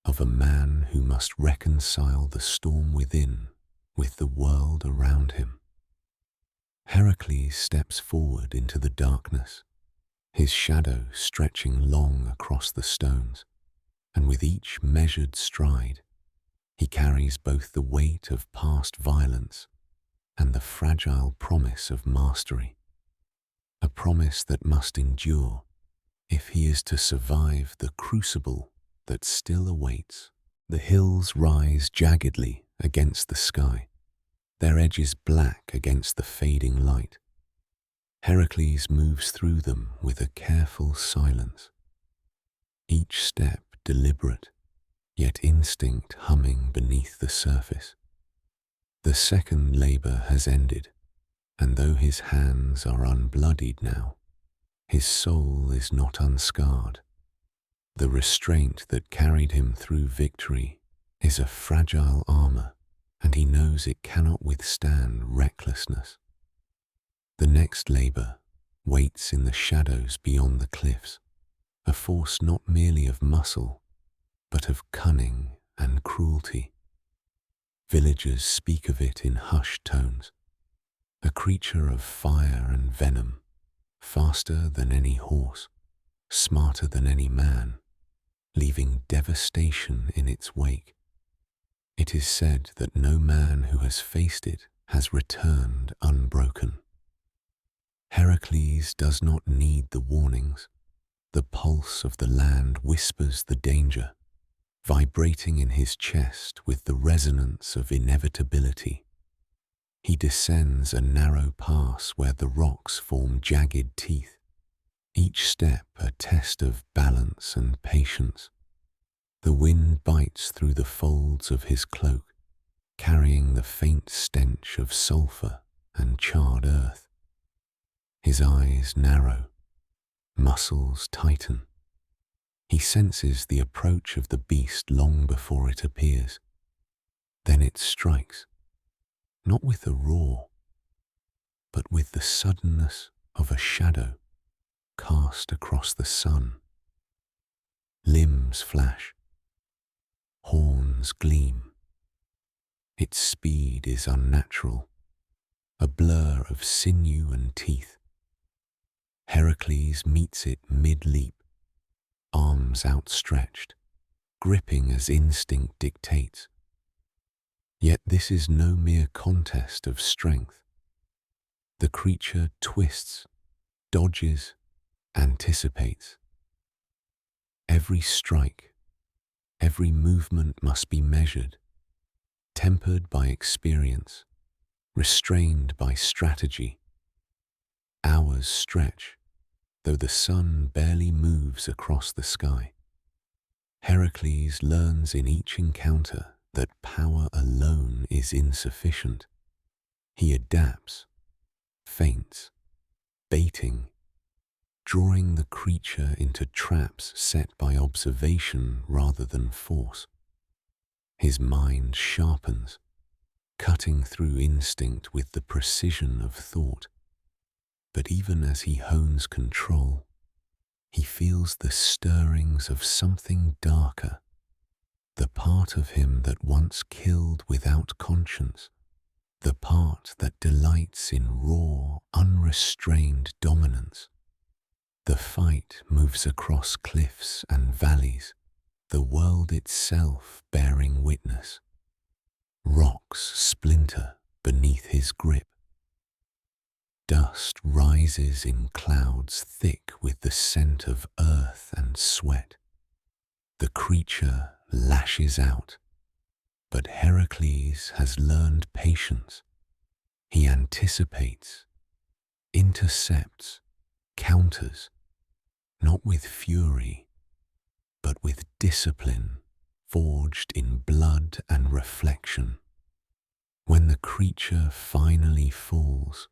of a man who must reconcile the storm within with the world around him. Heracles steps forward into the darkness, his shadow stretching long across the stones, and with each measured stride, he carries both the weight of past violence and the fragile promise of mastery, a promise that must endure if he is to survive the crucible that still awaits. The hills rise jaggedly against the sky, their edges black against the fading light. Heracles moves through them with a careful silence, each step deliberate, yet instinct humming beneath the surface. The second labor has ended, and though his hands are unbloodied now, his soul is not unscarred. The restraint that carried him through victory is a fragile armor, and he knows it cannot withstand recklessness. The next labor waits in the shadows beyond the cliffs, a force not merely of muscle, but of cunning and cruelty. Villagers speak of it in hushed tones, a creature of fire and venom, faster than any horse, smarter than any man, leaving devastation in its wake. It is said that no man who has faced it has returned unbroken. Heracles does not need the warnings. The pulse of the land whispers the danger, vibrating in his chest with the resonance of inevitability. He descends a narrow pass where the rocks form jagged teeth, each step a test of balance and patience. The wind bites through the folds of his cloak, carrying the faint stench of sulfur and charred earth. His eyes narrow, muscles tighten. He senses the approach of the beast long before it appears. Then it strikes, not with a roar, but with the suddenness of a shadow cast across the sun. Limbs flash, horns gleam. Its speed is unnatural, a blur of sinew and teeth. Heracles meets it mid-leap, arms outstretched, gripping as instinct dictates. Yet this is no mere contest of strength. The creature twists, dodges, anticipates. Every strike, every movement must be measured, tempered by experience, restrained by strategy. Hours stretch, though the sun barely moves across the sky. Heracles learns in each encounter that power alone is insufficient. He adapts, feints, baiting, drawing the creature into traps set by observation rather than force. His mind sharpens, cutting through instinct with the precision of thought. But even as he hones control, he feels the stirrings of something darker, the part of him that once killed without conscience, the part that delights in raw, unrestrained dominance. The fight moves across cliffs and valleys, the world itself bearing witness. Rocks splinter beneath his grip. Dust rises in clouds thick with the scent of earth and sweat. The creature lashes out, but Heracles has learned patience. He anticipates, intercepts, counters, not with fury, but with discipline forged in blood and reflection. When the creature finally falls,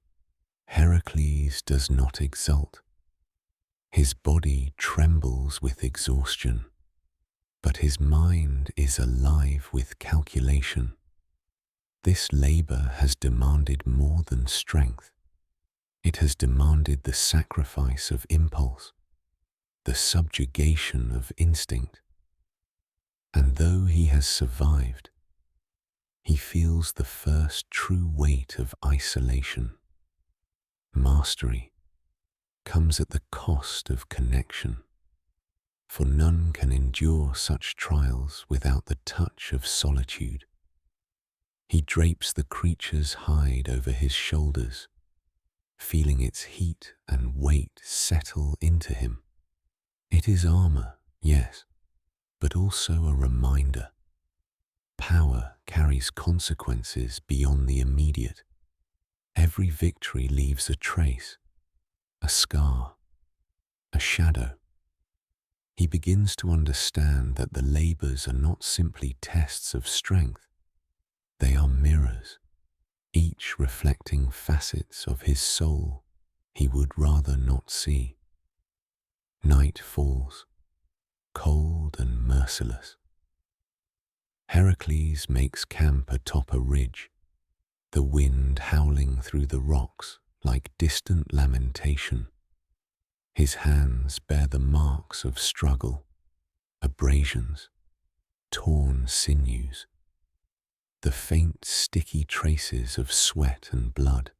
Heracles does not exult. His body trembles with exhaustion, but his mind is alive with calculation. This labor has demanded more than strength. It has demanded the sacrifice of impulse, the subjugation of instinct. And though he has survived, he feels the first true weight of isolation. Mastery comes at the cost of connection, for none can endure such trials without the touch of solitude. He drapes the creature's hide over his shoulders, feeling its heat and weight settle into him. It is armor, yes, but also a reminder. Power carries consequences beyond the immediate. Every victory leaves a trace, a scar, a shadow. He begins to understand that the labors are not simply tests of strength. They are mirrors, each reflecting facets of his soul he would rather not see. Night falls, cold and merciless. Heracles makes camp atop a ridge, the wind howling through the rocks like distant lamentation. His hands bear the marks of struggle, abrasions, torn sinews, the faint sticky traces of sweat and blood.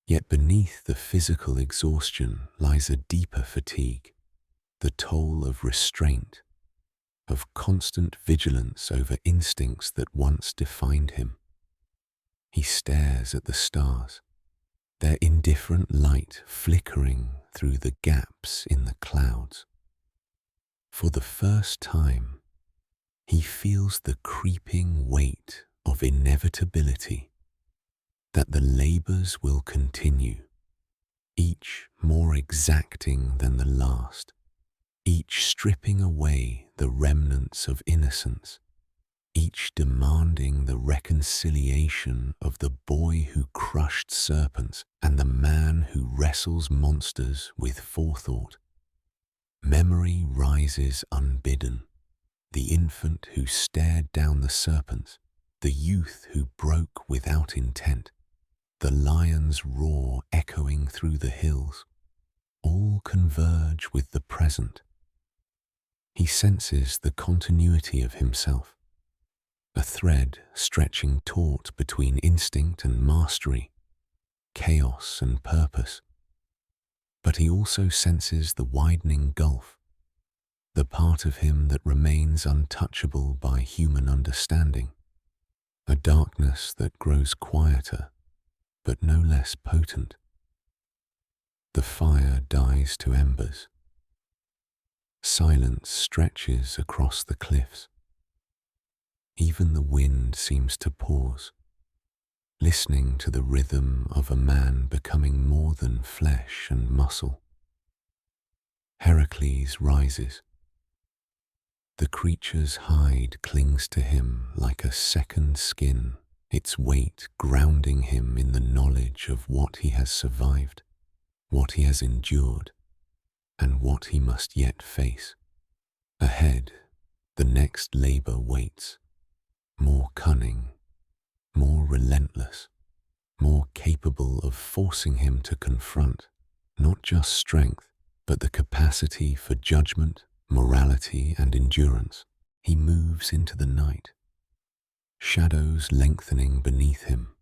Yet beneath the physical exhaustion lies a deeper fatigue, the toll of restraint, of constant vigilance over instincts that once defined him. He stares at the stars, their indifferent light flickering through the gaps in the clouds. For the first time, he feels the creeping weight of inevitability, that the labors will continue, each more exacting than the last, each stripping away the remnants of innocence, each demanding the reconciliation of the boy who crushed serpents and the man who wrestles monsters with forethought. Memory rises unbidden, the infant who stared down the serpents, the youth who broke without intent, the lion's roar echoing through the hills, all converge with the present. He senses the continuity of himself, a thread stretching taut between instinct and mastery, chaos and purpose. But he also senses the widening gulf, the part of him that remains untouchable by human understanding, a darkness that grows quieter, but no less potent. The fire dies to embers. Silence stretches across the cliffs. Even the wind seems to pause, listening to the rhythm of a man becoming more than flesh and muscle. Heracles rises. The creature's hide clings to him like a second skin, its weight grounding him in the knowledge of what he has survived, what he has endured, and what he must yet face. Ahead, the next labor waits, more cunning, more relentless, more capable of forcing him to confront not just strength, but the capacity for judgment, morality, and endurance. He moves into the night, shadows lengthening beneath him,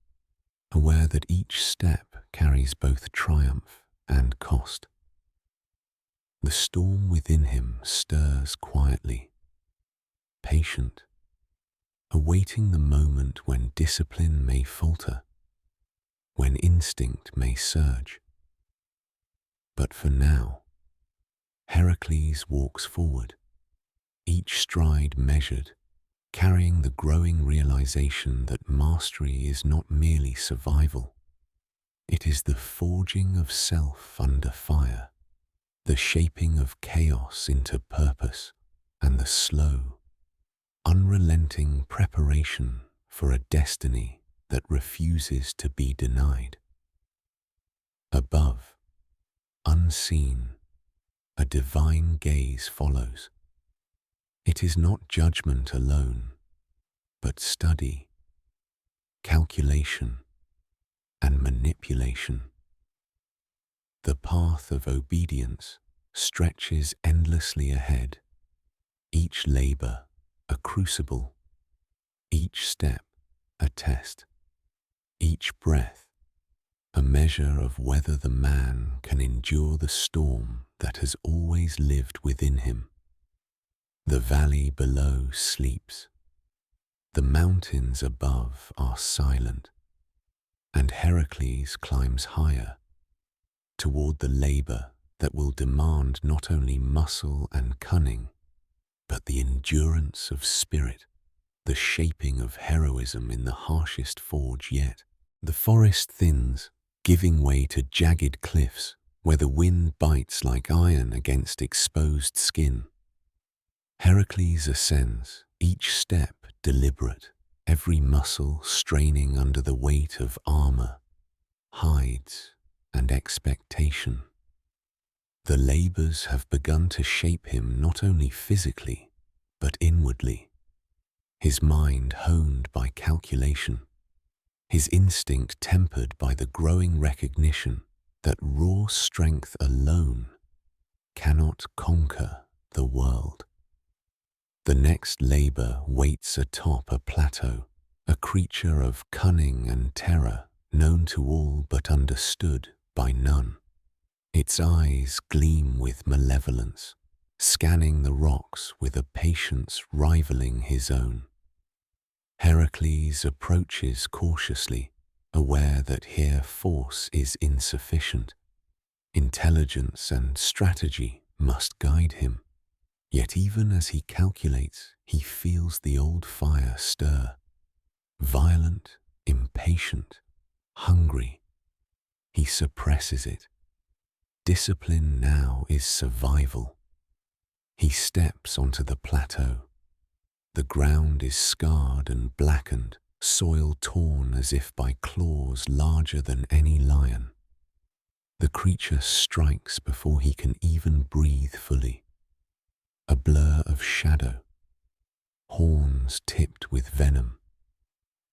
aware that each step carries both triumph and cost. The storm within him stirs quietly, patient, awaiting the moment when discipline may falter, when instinct may surge. But for now, Heracles walks forward, each stride measured, carrying the growing realization that mastery is not merely survival. It is the forging of self under fire, the shaping of chaos into purpose, and the slow, unrelenting preparation for a destiny that refuses to be denied. Above, unseen, a divine gaze follows. It is not judgment alone, but study, calculation, and manipulation. The path of obedience stretches endlessly ahead, each labor a crucible, each step a test, each breath a measure of whether the man can endure the storm that has always lived within him. The valley below sleeps, the mountains above are silent, and Heracles climbs higher toward the labor that will demand not only muscle and cunning, but the endurance of spirit, the shaping of heroism in the harshest forge yet. The forest thins, giving way to jagged cliffs where the wind bites like iron against exposed skin. Heracles ascends, each step deliberate, every muscle straining under the weight of armor, hides, and expectation. The labors have begun to shape him not only physically, but inwardly. His mind honed by calculation, his instinct tempered by the growing recognition that raw strength alone cannot conquer the world. The next labor waits atop a plateau, a creature of cunning and terror, known to all but understood by none. Its eyes gleam with malevolence, scanning the rocks with a patience rivaling his own. Heracles approaches cautiously, aware that here force is insufficient. Intelligence and strategy must guide him. Yet even as he calculates, he feels the old fire stir. Violent, impatient, hungry. He suppresses it. Discipline now is survival. He steps onto the plateau. The ground is scarred and blackened, soil torn as if by claws larger than any lion. The creature strikes before he can even breathe fully. A blur of shadow, horns tipped with venom,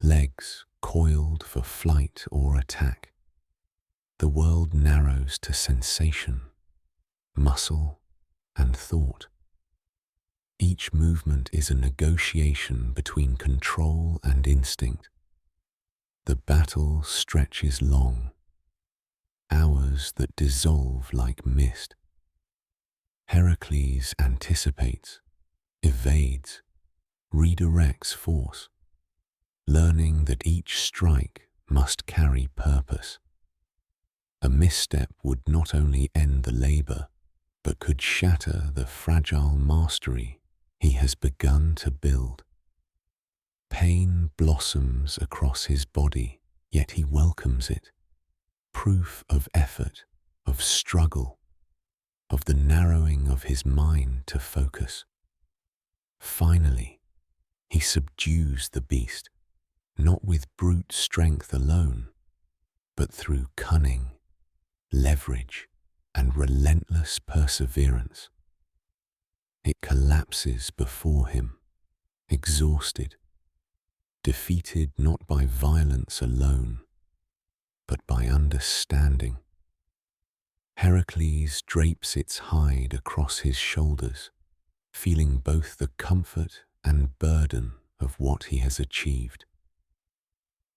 legs coiled for flight or attack. The world narrows to sensation, muscle, and thought. Each movement is a negotiation between control and instinct. The battle stretches long, hours that dissolve like mist. Heracles anticipates, evades, redirects force, learning that each strike must carry purpose. A misstep would not only end the labor, but could shatter the fragile mastery he has begun to build. Pain blossoms across his body, yet he welcomes it. Proof of effort, of struggle, of the narrowing of his mind to focus. Finally, he subdues the beast, not with brute strength alone, but through cunning, leverage, and relentless perseverance. It collapses before him, exhausted, defeated not by violence alone, but by understanding. Heracles drapes its hide across his shoulders, feeling both the comfort and burden of what he has achieved.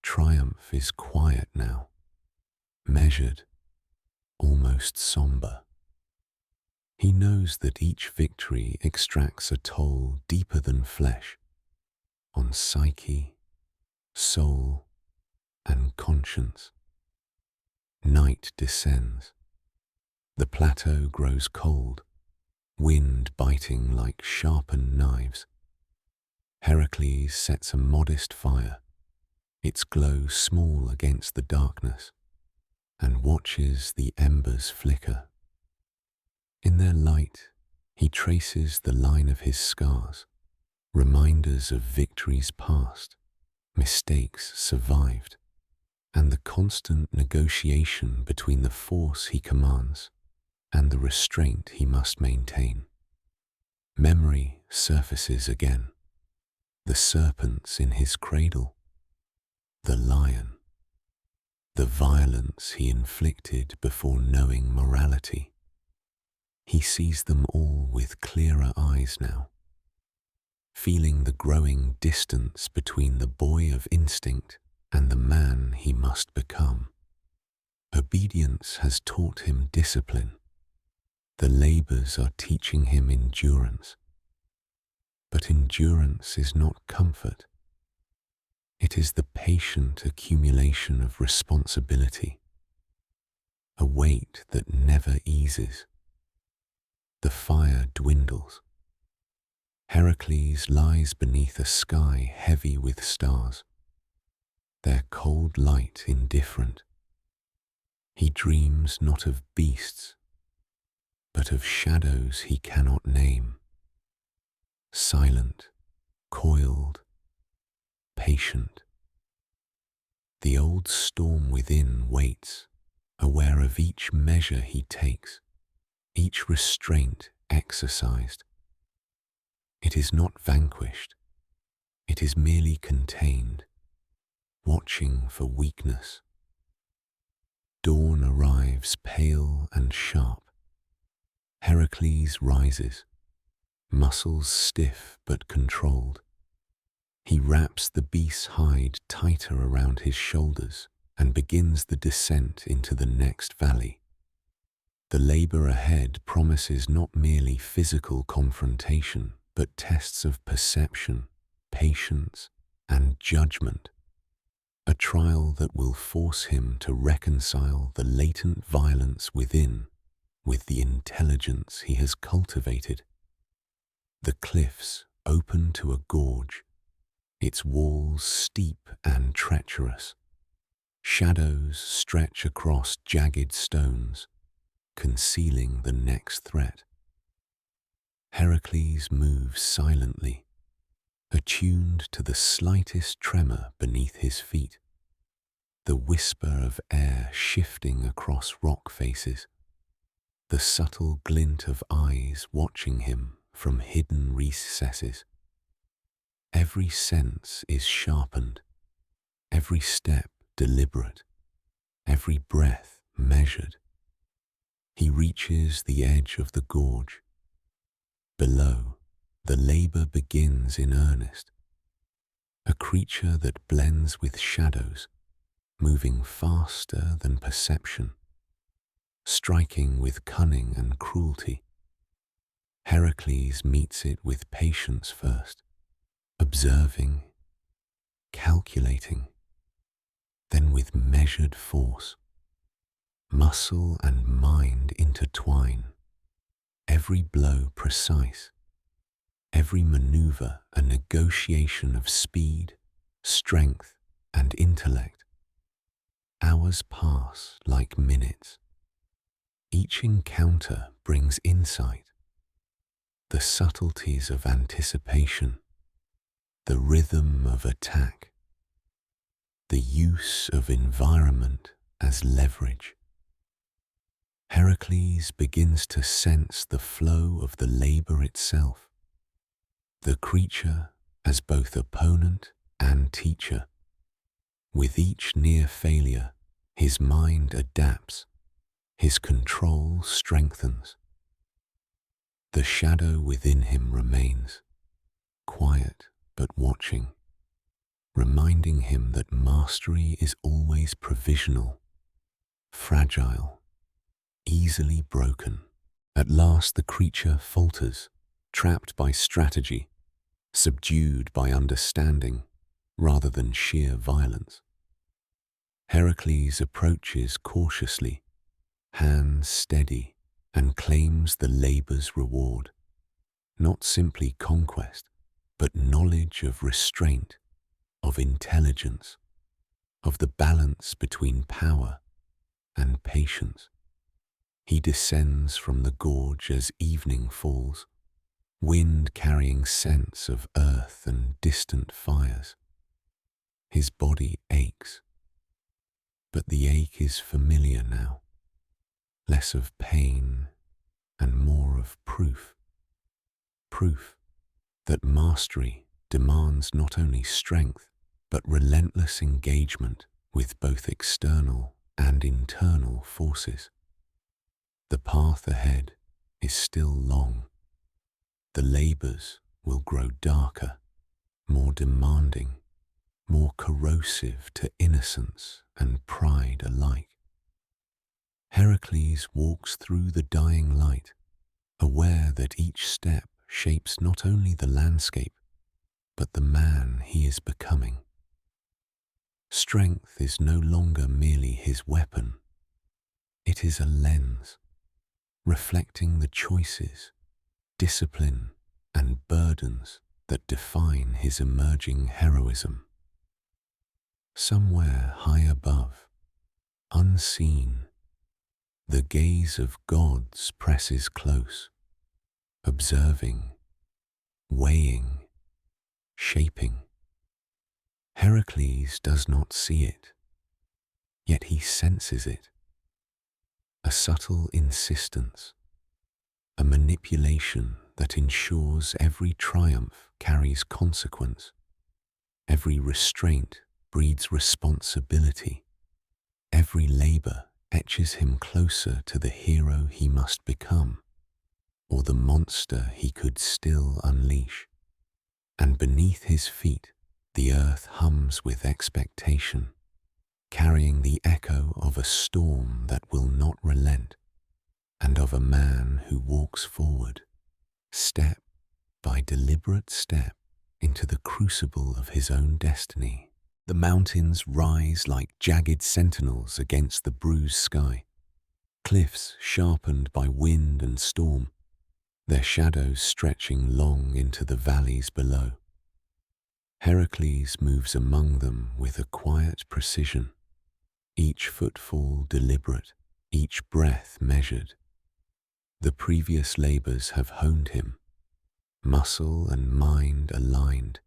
Triumph is quiet now, measured, almost somber. He knows that each victory extracts a toll deeper than flesh, on psyche, soul, and conscience. Night descends. The plateau grows cold, wind biting like sharpened knives. Heracles sets a modest fire, its glow small against the darkness, and watches the embers flicker. In their light, he traces the line of his scars, reminders of victories past, mistakes survived, and the constant negotiation between the force he commands and the restraint he must maintain. Memory surfaces again, the serpents in his cradle, the lion, the violence he inflicted before knowing morality. He sees them all with clearer eyes now, feeling the growing distance between the boy of instinct and the man he must become. Obedience has taught him discipline. The labors are teaching him endurance. But endurance is not comfort. It is the patient accumulation of responsibility, a weight that never eases. The fire dwindles. Heracles lies beneath a sky heavy with stars, their cold light indifferent. He dreams not of beasts, but of shadows he cannot name, silent, coiled, patient. The old storm within waits, aware of each measure he takes, each restraint exercised. It is not vanquished, it is merely contained, watching for weakness. Dawn arrives pale and sharp. Heracles rises, muscles stiff but controlled. He wraps the beast's hide tighter around his shoulders and begins the descent into the next valley. The labor ahead promises not merely physical confrontation, but tests of perception, patience, and judgment. A trial that will force him to reconcile the latent violence within with the intelligence he has cultivated. The cliffs open to a gorge, its walls steep and treacherous. Shadows stretch across jagged stones, concealing the next threat. Heracles moves silently, attuned to the slightest tremor beneath his feet, the whisper of air shifting across rock faces, the subtle glint of eyes watching him from hidden recesses. Every sense is sharpened, every step deliberate, every breath measured. He reaches the edge of the gorge. Below, the labor begins in earnest. A creature that blends with shadows, moving faster than perception, striking with cunning and cruelty. Heracles meets it with patience first, observing, calculating, then with measured force. Muscle and mind intertwine, every blow precise, every maneuver a negotiation of speed, strength, and intellect. Hours pass like minutes. Each encounter brings insight, the subtleties of anticipation, the rhythm of attack, the use of environment as leverage. Heracles begins to sense the flow of the labor itself, the creature as both opponent and teacher. With each near failure, his mind adapts, his control strengthens. The shadow within him remains, quiet but watching, reminding him that mastery is always provisional, fragile, easily broken. At last the creature falters, trapped by strategy, subdued by understanding rather than sheer violence. Heracles approaches cautiously, hands steady, and claims the labor's reward. Not simply conquest, but knowledge of restraint, of intelligence, of the balance between power and patience. He descends from the gorge as evening falls, wind carrying scents of earth and distant fires. His body aches, but the ache is familiar now, less of pain and more of proof. Proof that mastery demands not only strength, but relentless engagement with both external and internal forces. The path ahead is still long. The labors will grow darker, more demanding, more corrosive to innocence and pride alike. Heracles walks through the dying light, aware that each step shapes not only the landscape, but the man he is becoming. Strength is no longer merely his weapon. It is a lens, reflecting the choices, discipline, and burdens that define his emerging heroism. Somewhere high above, unseen, the gaze of gods presses close, observing, weighing, shaping. Heracles does not see it, yet he senses it. A subtle insistence, a manipulation that ensures every triumph carries consequence, every restraint breeds responsibility, every labor etches him closer to the hero he must become, or the monster he could still unleash. And beneath his feet, the earth hums with expectation, carrying the echo of a storm that will not relent, and of a man who walks forward, step by deliberate step, into the crucible of his own destiny. The mountains rise like jagged sentinels against the bruised sky, cliffs sharpened by wind and storm, their shadows stretching long into the valleys below. Heracles moves among them with a quiet precision, each footfall deliberate, each breath measured. The previous labors have honed him, muscle and mind aligned,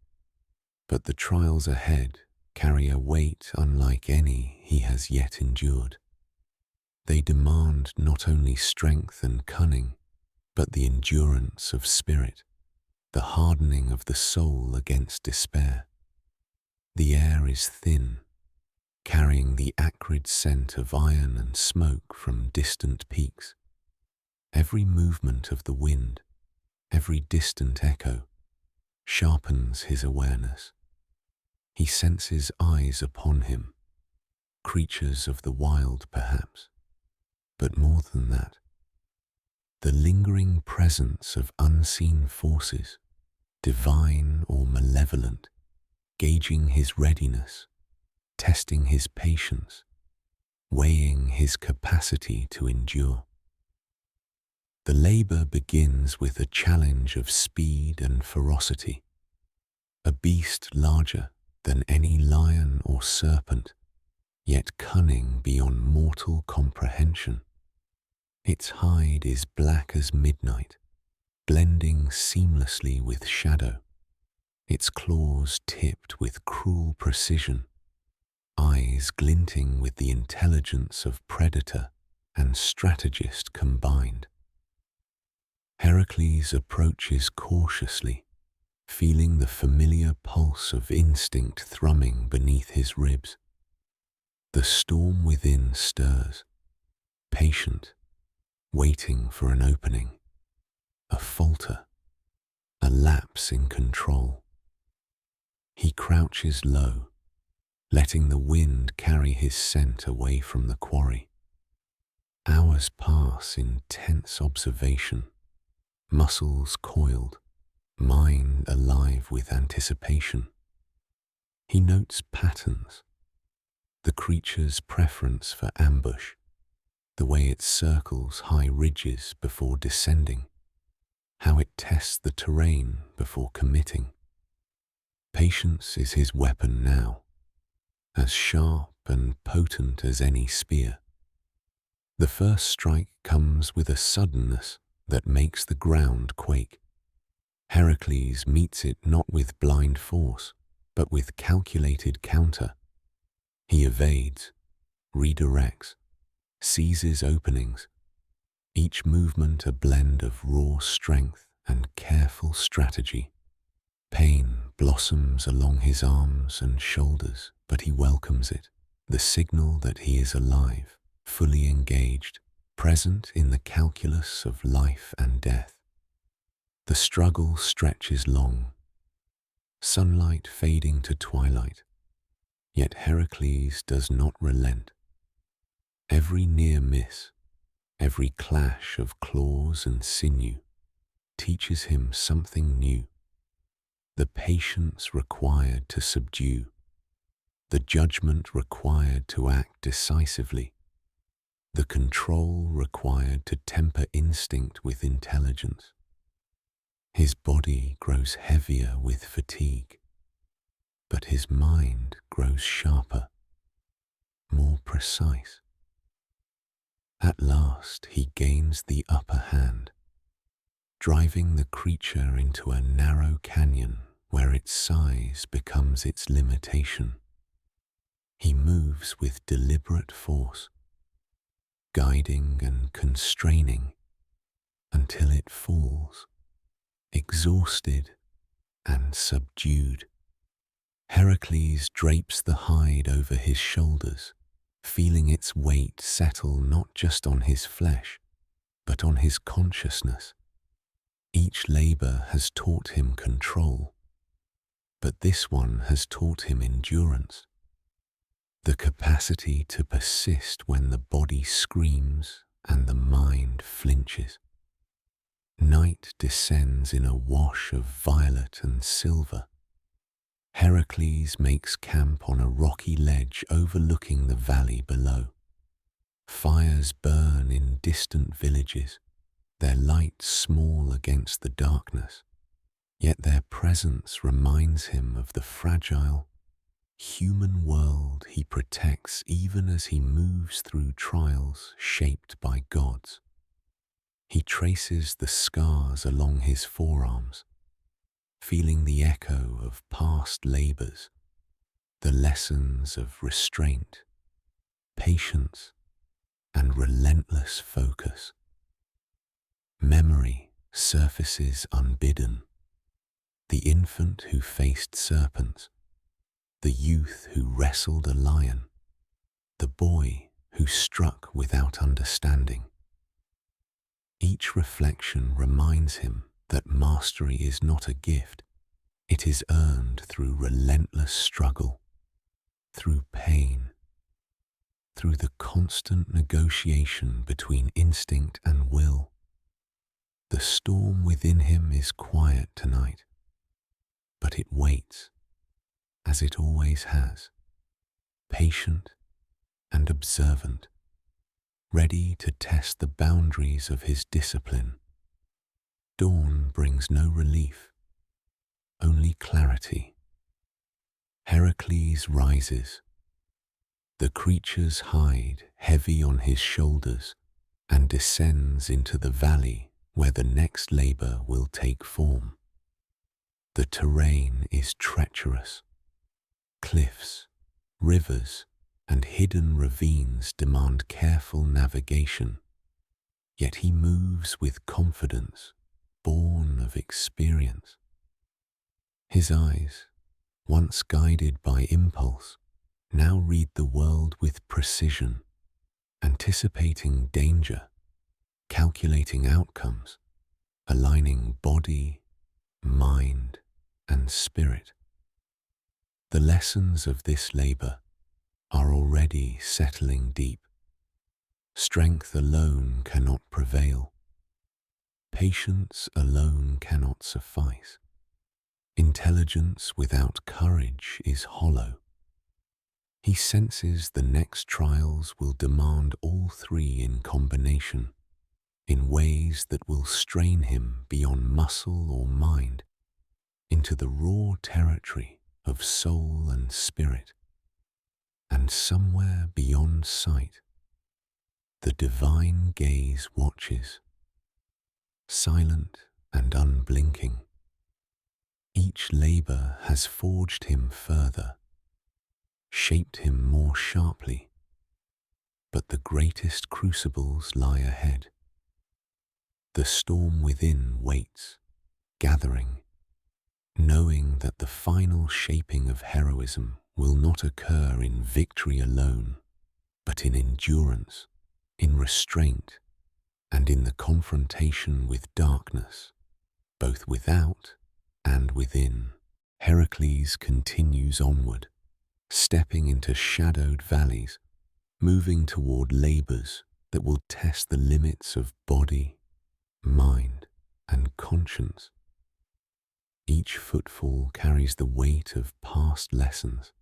but the trials ahead carry a weight unlike any he has yet endured. They demand not only strength and cunning, but the endurance of spirit, the hardening of the soul against despair. The air is thin, carrying the acrid scent of iron and smoke from distant peaks. Every movement of the wind, every distant echo, sharpens his awareness. He senses eyes upon him, creatures of the wild perhaps, but more than that, the lingering presence of unseen forces, divine or malevolent, gauging his readiness, testing his patience, weighing his capacity to endure. The labor begins with a challenge of speed and ferocity, a beast larger than any lion or serpent, yet cunning beyond mortal comprehension. Its hide is black as midnight, blending seamlessly with shadow, its claws tipped with cruel precision, eyes glinting with the intelligence of predator and strategist combined. Heracles approaches cautiously, feeling the familiar pulse of instinct thrumming beneath his ribs. The storm within stirs, patient, waiting for an opening, a falter, a lapse in control. He crouches low, letting the wind carry his scent away from the quarry. Hours pass in tense observation, muscles coiled, mind alive with anticipation. He notes patterns, the creature's preference for ambush, the way it circles high ridges before descending, how it tests the terrain before committing. Patience is his weapon now, as sharp and potent as any spear. The first strike comes with a suddenness that makes the ground quake. Heracles meets it not with blind force, but with calculated counter. He evades, redirects, seizes openings, each movement a blend of raw strength and careful strategy. Pain blossoms along his arms and shoulders, but he welcomes it, the signal that he is alive, fully engaged. present in the calculus of life and death. The struggle stretches long, sunlight fading to twilight, yet Heracles does not relent. Every near miss, every clash of claws and sinew teaches him something new. The patience required to subdue, the judgment required to act decisively, the control required to temper instinct with intelligence. His body grows heavier with fatigue, but his mind grows sharper, more precise. At last he gains the upper hand, driving the creature into a narrow canyon where its size becomes its limitation. He moves with deliberate force, guiding and constraining until it falls, exhausted and subdued. Heracles drapes the hide over his shoulders, feeling its weight settle not just on his flesh, but on his consciousness. Each labor has taught him control, but this one has taught him endurance. The capacity to persist when the body screams and the mind flinches. Night descends in a wash of violet and silver. Heracles makes camp on a rocky ledge overlooking the valley below. Fires burn in distant villages, their light small against the darkness, yet their presence reminds him of the fragile, human world he protects even as he moves through trials shaped by gods. He traces the scars along his forearms, feeling the echo of past labors, the lessons of restraint, patience, and relentless focus. Memory surfaces unbidden. The infant who faced serpents, the youth who wrestled a lion, the boy who struck without understanding. Each reflection reminds him that mastery is not a gift. It is earned through relentless struggle, through pain, through the constant negotiation between instinct and will. The storm within him is quiet tonight, but it waits, as it always has, patient and observant, ready to test the boundaries of his discipline. Dawn brings no relief, only clarity. Heracles rises. The creature's hide heavy on his shoulders and descends into the valley where the next labor will take form. The terrain is treacherous. Cliffs, rivers, and hidden ravines demand careful navigation, yet he moves with confidence, born of experience. His eyes, once guided by impulse, now read the world with precision, anticipating danger, calculating outcomes, aligning body, mind, and spirit. The lessons of this labor are already settling deep. Strength alone cannot prevail. Patience alone cannot suffice. Intelligence without courage is hollow. He senses the next trials will demand all three in combination, in ways that will strain him beyond muscle or mind, into the raw territory of soul and spirit. And somewhere beyond sight, the divine gaze watches, silent and unblinking. Each labor has forged him further, shaped him more sharply, but the greatest crucibles lie ahead. The storm within waits, gathering, knowing that the final shaping of heroism will not occur in victory alone, but in endurance, in restraint, And in the confrontation with darkness, both without and within, Heracles continues onward, stepping into shadowed valleys, moving toward labors that will test the limits of body, mind, and conscience. Each footfall carries the weight of past lessons,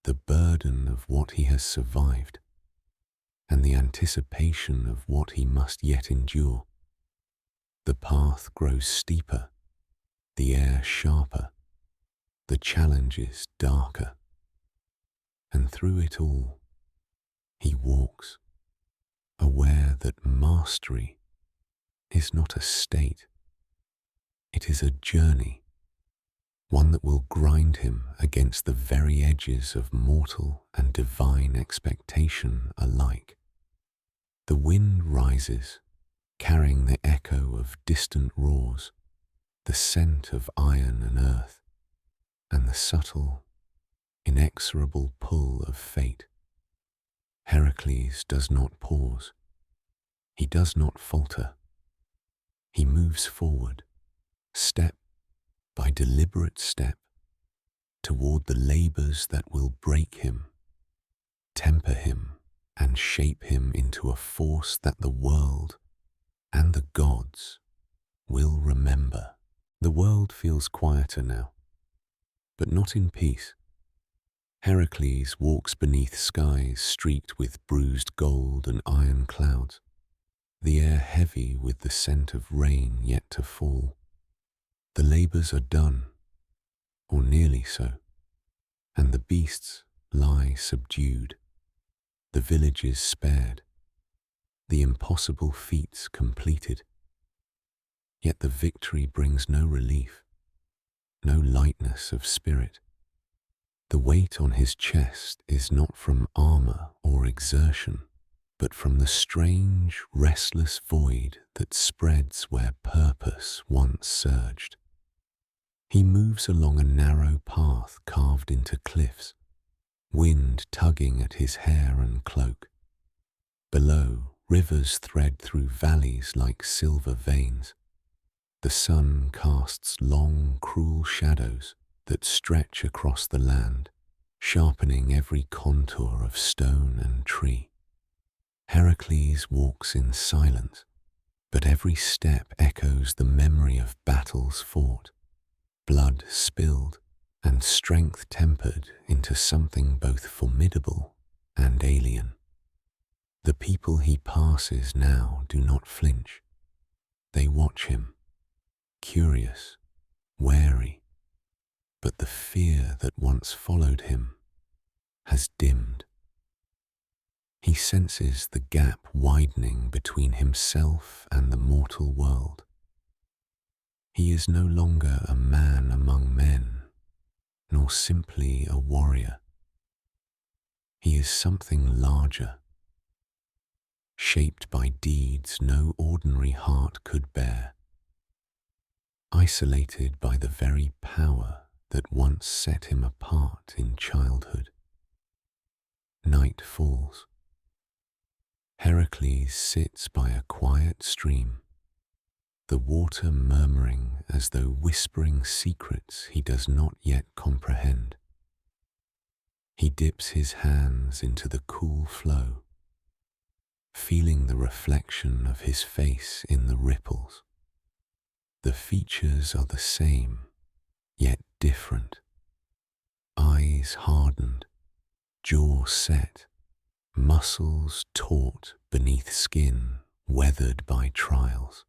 the burden of what he has survived, and the anticipation of what he must yet endure. The path grows steeper, the air sharper, the challenges darker, and through it all, he walks, aware that mastery is not a state, it is a journey, one that will grind him against the very edges of mortal and divine expectation alike. The wind rises, carrying the echo of distant roars, the scent of iron and earth, and the subtle, inexorable pull of fate. Heracles does not pause. He does not falter. He moves forward, step by deliberate step, toward the labors that will break him, temper him, and shape him into a force that the world and the gods will remember. The world feels quieter now, but not in peace. Heracles walks beneath skies streaked with bruised gold and iron clouds, the air heavy with the scent of rain yet to fall. The labors are done, or nearly so, and the beasts lie subdued, the villages spared, the impossible feats completed. Yet the victory brings no relief, no lightness of spirit. The weight on his chest is not from armor or exertion, but from the strange, restless void that spreads where purpose once surged. He moves along a narrow path carved into cliffs, wind tugging at his hair and cloak. Below, rivers thread through valleys like silver veins. The sun casts long, cruel shadows that stretch across the land, sharpening every contour of stone and tree. Heracles walks in silence, but every step echoes the memory of battles fought, blood spilled, and strength tempered into something both formidable and alien. The people he passes now do not flinch. They watch him, curious, wary, but the fear that once followed him has dimmed. He senses the gap widening between himself and the mortal world. He is no longer a man among men, nor simply a warrior. He is something larger, shaped by deeds no ordinary heart could bear, isolated by the very power that once set him apart in childhood. Night falls. Heracles sits by a quiet stream, the water murmuring as though whispering secrets he does not yet comprehend. He dips his hands into the cool flow, feeling the reflection of his face in the ripples. The features are the same, yet different. Eyes hardened, jaw set, muscles taut beneath skin weathered by trials.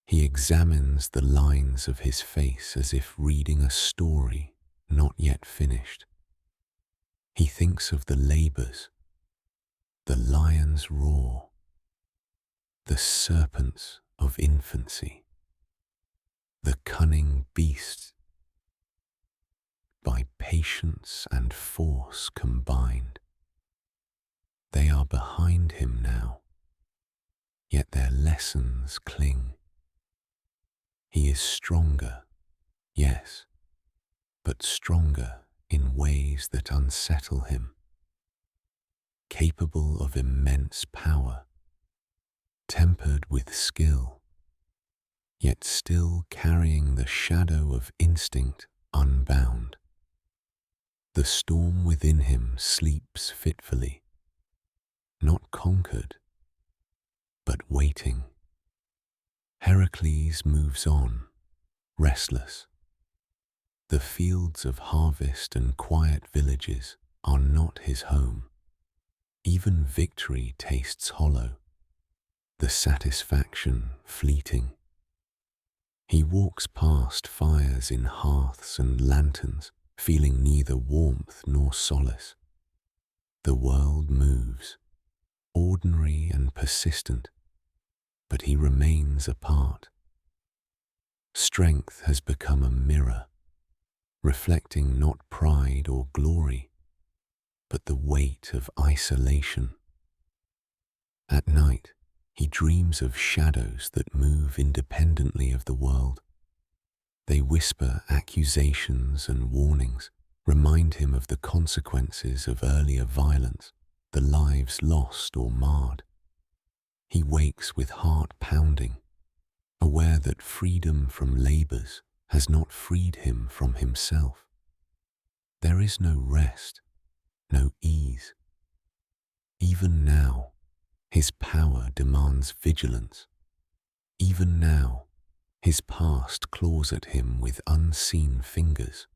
He examines the lines of his face as if reading a story not yet finished. He thinks of the labors, the lion's roar, the serpents of infancy, the cunning beasts, by patience and force combined. They are behind him now, yet their lessons cling. He is stronger, yes, but stronger in ways that unsettle him, capable of immense power, tempered with skill, yet still carrying the shadow of instinct unbound. The storm within him sleeps fitfully, not conquered, but waiting. Heracles moves on, restless. The fields of harvest and quiet villages are not his home. Even victory tastes hollow, the satisfaction fleeting. He walks past fires in hearths and lanterns, feeling neither warmth nor solace. The world moves, ordinary and persistent, but he remains apart. Strength has become a mirror, reflecting not pride or glory, but the weight of isolation. At night, he dreams of shadows that move independently of the world. They whisper accusations and warnings, remind him of the consequences of earlier violence, the lives lost or marred. He wakes with heart pounding, aware that freedom from labors has not freed him from himself. There is no rest, no ease. Even now, his power demands vigilance. Even now, his past claws at him with unseen fingers.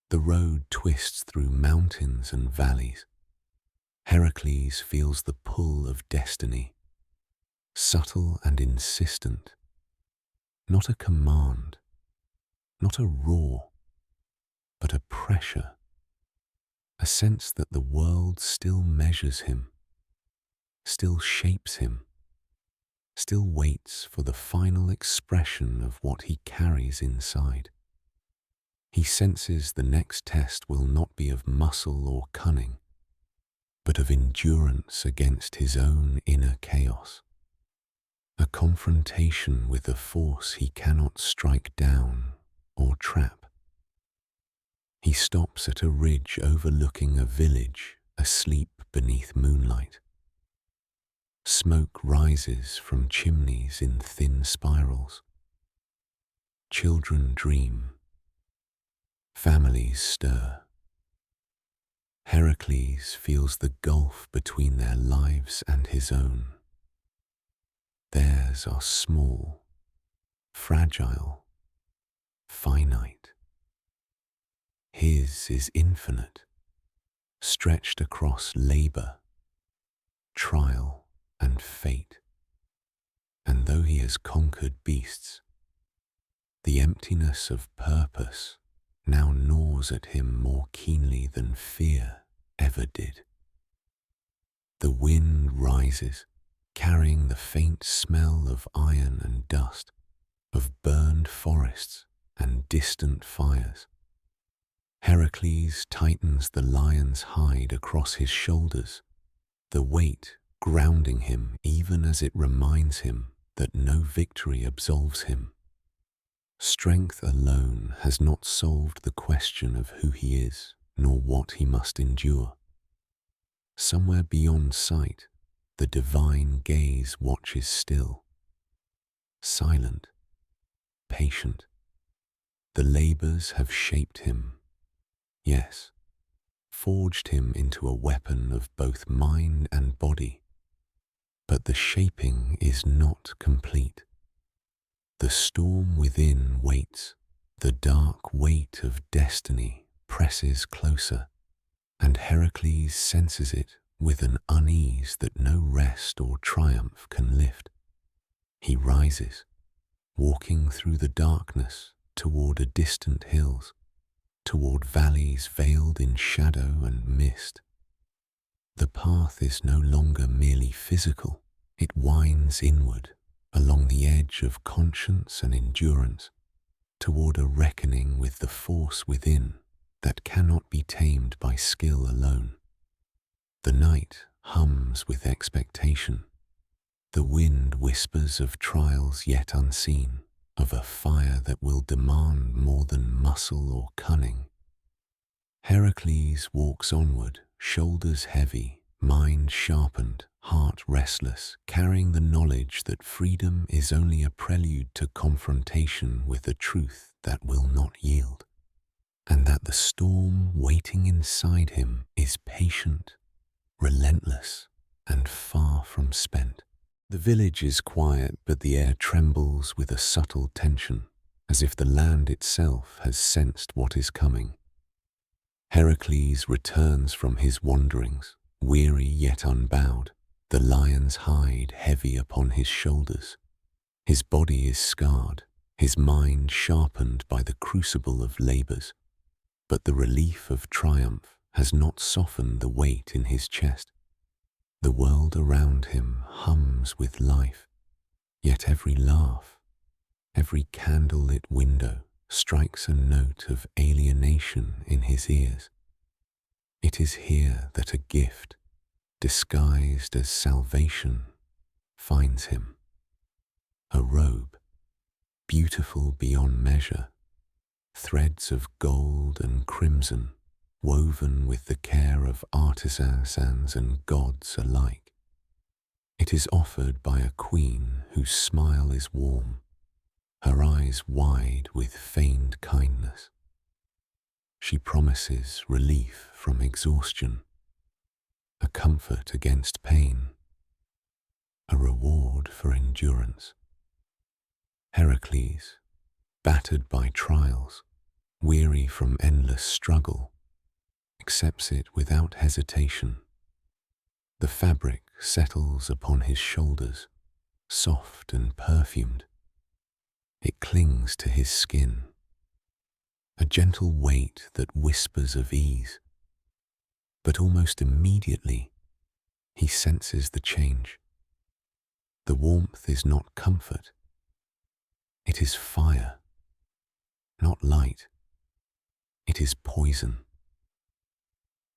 The road twists through mountains and valleys. Heracles feels the pull of destiny, subtle and insistent. Not a command, not a roar, but a pressure, a sense that the world still measures him, still shapes him, still waits for the final expression of what he carries inside. He senses the next test will not be of muscle or cunning, but of endurance against his own inner chaos. A confrontation with a force he cannot strike down or trap. He stops at a ridge overlooking a village asleep beneath moonlight. Smoke rises from chimneys in thin spirals. Children dream. Families stir. Heracles feels the gulf between their lives and his own. Theirs are small, fragile, finite. His is infinite, stretched across labor, trial, and fate. And though he has conquered beasts, the emptiness of purpose now gnaws at him more keenly than fear ever did. The wind rises, carrying the faint smell of iron and dust, of burned forests and distant fires. Heracles tightens the lion's hide across his shoulders, the weight grounding him even as it reminds him that no victory absolves him. Strength alone has not solved the question of who he is, nor what he must endure. Somewhere beyond sight, the divine gaze watches still. Silent, patient. The labors have shaped him, yes, forged him into a weapon of both mind and body. But the shaping is not complete. The storm within waits, the dark weight of destiny presses closer, and Heracles senses it with an unease that no rest or triumph can lift. He rises, walking through the darkness toward a distant hills, toward valleys veiled in shadow and mist. The path is no longer merely physical, it winds inward, along the edge of conscience and endurance, toward a reckoning with the force within that cannot be tamed by skill alone. The night hums with expectation. The wind whispers of trials yet unseen, of a fire that will demand more than muscle or cunning. Heracles walks onward, shoulders heavy, mind sharpened, heart restless, carrying the knowledge that freedom is only a prelude to confrontation with a truth that will not yield, and that the storm waiting inside him is patient, relentless, and far from spent. The village is quiet, but the air trembles with a subtle tension, as if the land itself has sensed what is coming. Heracles returns from his wanderings, weary yet unbowed, the lion's hide heavy upon his shoulders. His body is scarred, his mind sharpened by the crucible of labors, but the relief of triumph has not softened the weight in his chest. The world around him hums with life, yet every laugh, every candle-lit window strikes a note of alienation in his ears. It is here that a gift, disguised as salvation, finds him. A robe, beautiful beyond measure, threads of gold and crimson, woven with the care of artisans and gods alike. It is offered by a queen whose smile is warm, her eyes wide with feigned kindness. She promises relief from exhaustion, a comfort against pain, a reward for endurance. Heracles, battered by trials, weary from endless struggle, accepts it without hesitation. The fabric settles upon his shoulders, soft and perfumed. It clings to his skin, a gentle weight that whispers of ease. But almost immediately, he senses the change. The warmth is not comfort. It is fire, not light. It is poison.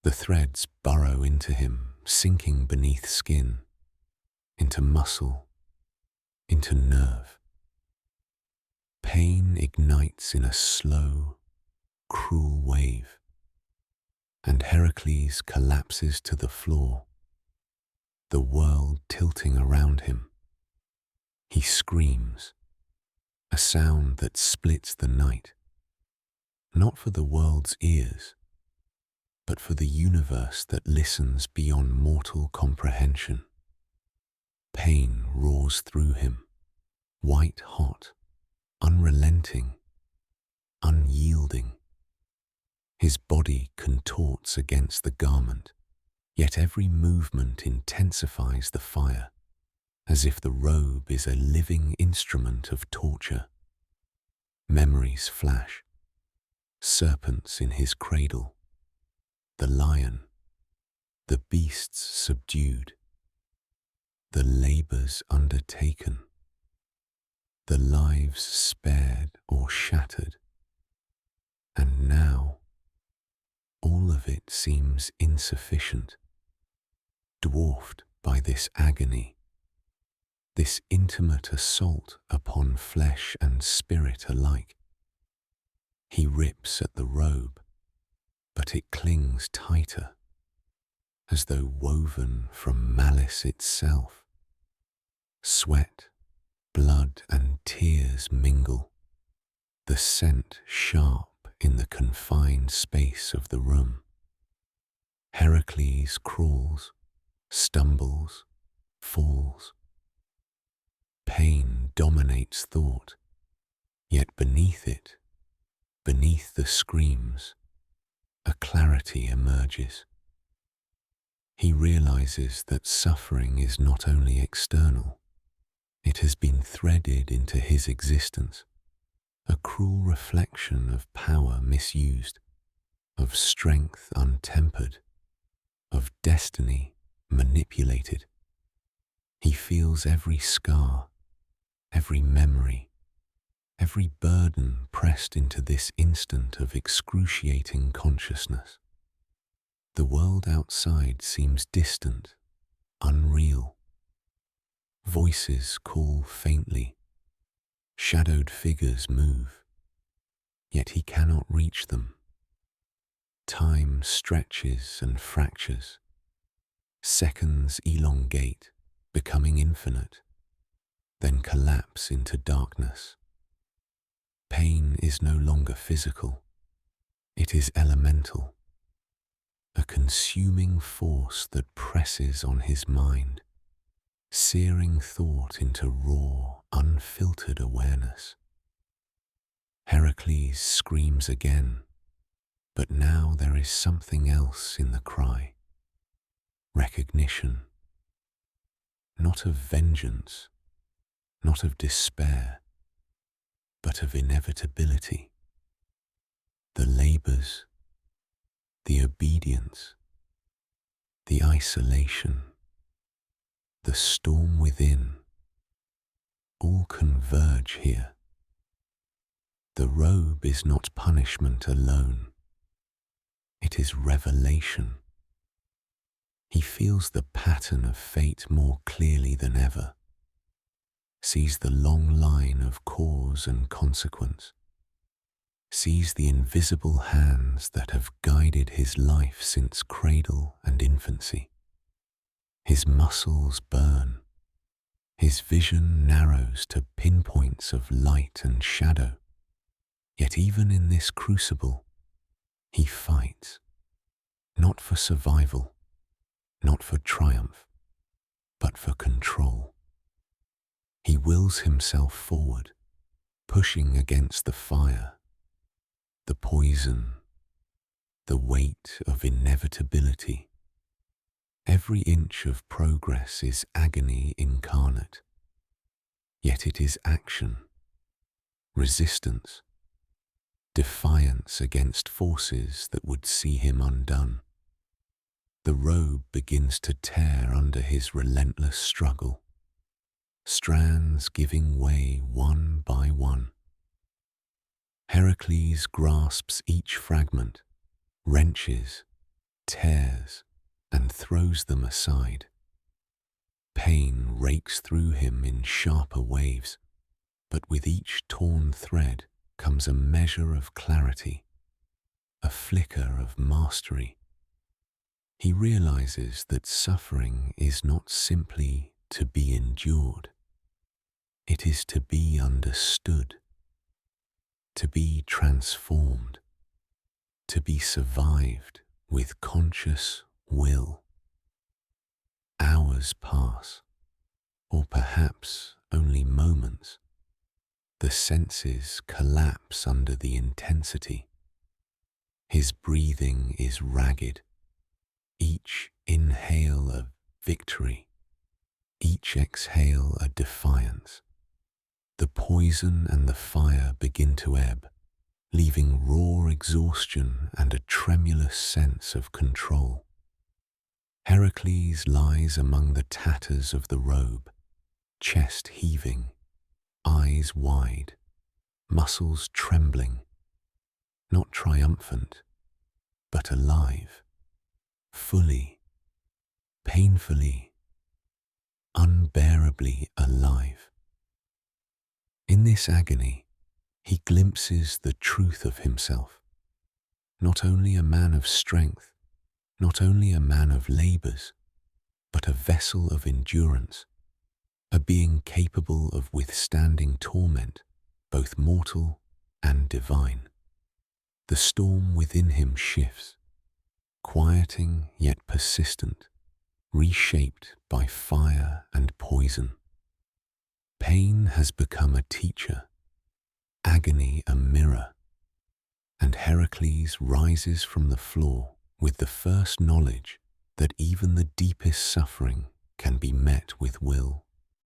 The threads burrow into him, sinking beneath skin, into muscle, into nerve. Pain ignites in a slow, cruel wave, and Heracles collapses to the floor, the world tilting around him. He screams, a sound that splits the night, not for the world's ears, but for the universe that listens beyond mortal comprehension. Pain roars through him, white hot, unrelenting, unyielding. His body contorts against the garment, yet every movement intensifies the fire, as if the robe is a living instrument of torture. Memories flash, serpents in his cradle, the lion, the beasts subdued, the labors undertaken, the lives spared or shattered, and now all of it seems insufficient, dwarfed by this agony, this intimate assault upon flesh and spirit alike. He rips at the robe, but it clings tighter, as though woven from malice itself. Sweat, blood, and tears mingle, the scent sharp in the confined space of the room. Heracles crawls, stumbles, falls. Pain dominates thought, yet beneath it, beneath the screams, a clarity emerges. He realizes that suffering is not only external, it has been threaded into his existence, a cruel reflection of power misused, of strength untempered, of destiny manipulated. He feels every scar, every memory, every burden pressed into this instant of excruciating consciousness. The world outside seems distant, unreal. Voices call faintly, shadowed figures move, yet he cannot reach them. Time stretches and fractures, Seconds elongate, becoming infinite, then collapse into darkness. Pain is no longer physical, it is elemental, a consuming force that presses on his mind, searing thought into raw, unfiltered awareness. Heracles screams again, but now there is something else in the cry. Recognition, not of vengeance, not of despair, but of inevitability. The labors, the obedience, the isolation, the storm within, all converge here. The robe is not punishment alone, it is revelation. He feels the pattern of fate more clearly than ever, sees the long line of cause and consequence, sees the invisible hands that have guided his life since cradle and infancy. His muscles burn, his vision narrows to pinpoints of light and shadow. Yet even in this crucible, he fights, not for survival, not for triumph, but for control. He wills himself forward, pushing against the fire, the poison, the weight of inevitability. Every inch of progress is agony incarnate, yet it is action, resistance, defiance against forces that would see him undone. The robe begins to tear under his relentless struggle, strands giving way one by one. Heracles grasps each fragment, wrenches, tears, and throws them aside. Pain rakes through him in sharper waves, but with each torn thread comes a measure of clarity, a flicker of mastery. He realizes that suffering is not simply to be endured. It is to be understood, to be transformed, to be survived with conscious will. Hours pass, or perhaps only moments. The senses collapse under the intensity. His breathing is ragged, each inhale a victory, each exhale a defiance. The poison and the fire begin to ebb, leaving raw exhaustion and a tremulous sense of control. Heracles lies among the tatters of the robe, chest heaving, eyes wide, muscles trembling, not triumphant, but alive, fully, painfully, unbearably alive. In this agony, he glimpses the truth of himself, not only a man of strength, not only a man of labors, but a vessel of endurance, a being capable of withstanding torment, both mortal and divine. The storm within him shifts, quieting yet persistent, reshaped by fire and poison. Pain has become a teacher, agony a mirror, and Heracles rises from the floor with the first knowledge that even the deepest suffering can be met with will.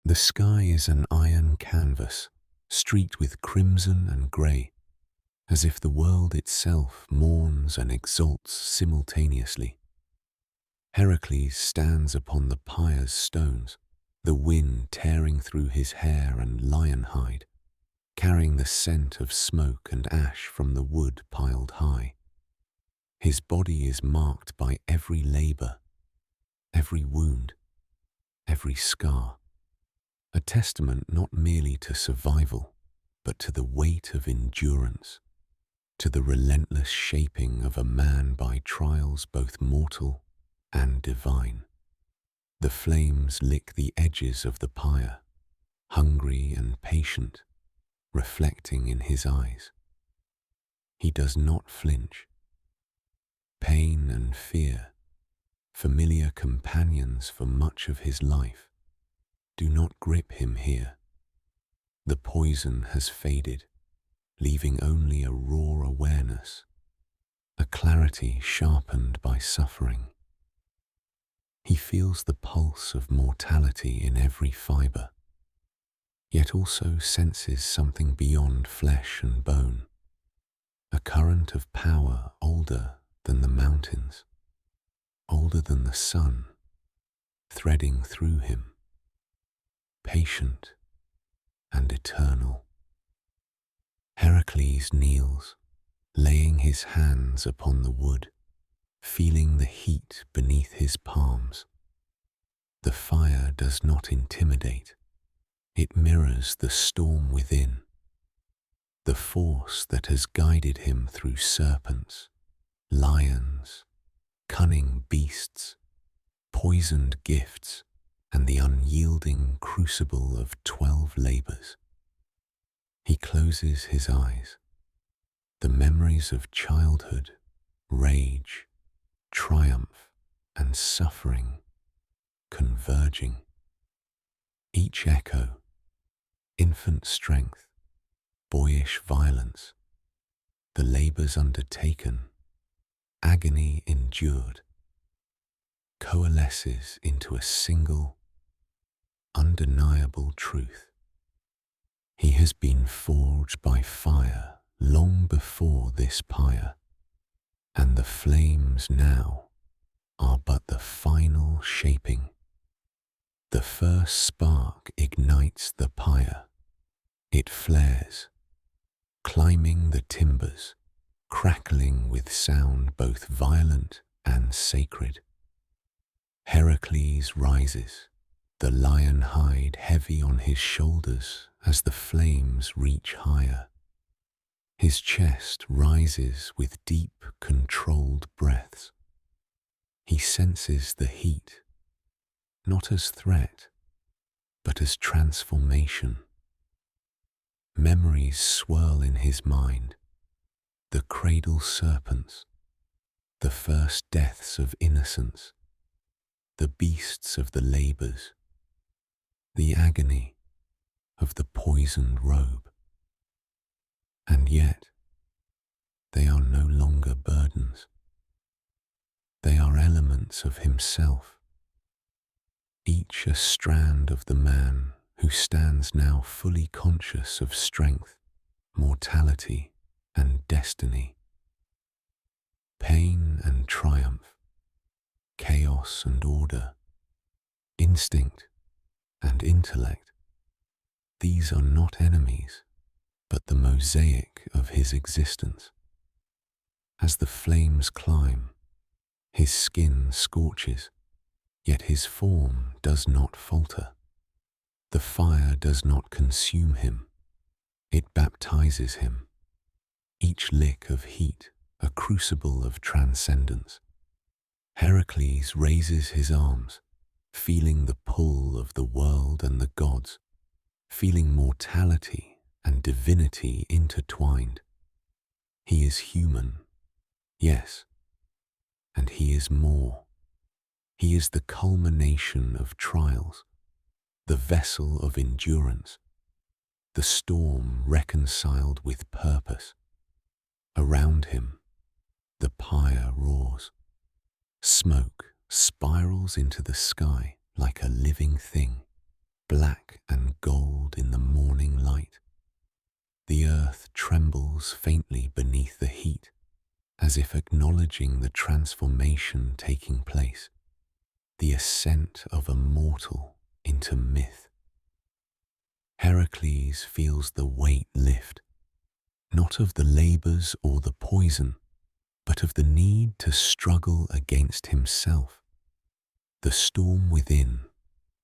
The sky is an iron canvas, streaked with crimson and grey, as if the world itself mourns and exalts simultaneously. Heracles stands upon the pyre's stones, the wind tearing through his hair and lion hide, carrying the scent of smoke and ash from the wood piled high. His body is marked by every labor, every wound, every scar, a testament not merely to survival, but to the weight of endurance, to the relentless shaping of a man by trials both mortal and divine. The flames lick the edges of the pyre, hungry and patient, reflecting in his eyes. He does not flinch. Pain and fear, familiar companions for much of his life, do not grip him here. The poison has faded, leaving only a raw awareness, a clarity sharpened by suffering. He feels the pulse of mortality in every fibre, yet also senses something beyond flesh and bone, a current of power older than the mountains, older than the sun, threading through him, patient and eternal. Heracles kneels, laying his hands upon the wood, feeling the heat beneath his palms. The fire does not intimidate. It mirrors the storm within, the force that has guided him through serpents, lions, cunning beasts, poisoned gifts, and the unyielding crucible of 12 labors. He closes his eyes. The memories of childhood, rage, triumph, and suffering converging. Each echo, infant strength, boyish violence, the labors undertaken, agony endured, coalesces into a single, undeniable truth. He has been forged by fire long before this pyre, and the flames now are but the final shaping. The first spark ignites the pyre. It flares, climbing the timbers, crackling with sound both violent and sacred. Heracles rises, the lion hide heavy on his shoulders as the flames reach higher. His chest rises with deep, controlled breaths. He senses the heat, not as threat, but as transformation. Memories swirl in his mind, the cradle serpents, the first deaths of innocence, the beasts of the labors, the agony of the poisoned robe. And yet, they are no longer burdens. They are elements of himself, each a strand of the man who stands now fully conscious of strength, mortality, and destiny. Pain and triumph, chaos and order, instinct and intellect, these are not enemies, but the mosaic of his existence. As the flames climb, his skin scorches, yet his form does not falter. The fire does not consume him, it baptizes him. Each lick of heat, a crucible of transcendence. Heracles raises his arms, feeling the pull of the world and the gods, feeling mortality and divinity intertwined. He is human, yes, and he is more. He is the culmination of trials, the vessel of endurance, the storm reconciled with purpose. Around him, the pyre roars. Smoke spirals into the sky like a living thing, black and gold in the morning light. The earth trembles faintly beneath the heat, as if acknowledging the transformation taking place, the ascent of a mortal into myth. Heracles feels the weight lift, not of the labors or the poison, but of the need to struggle against himself. The storm within,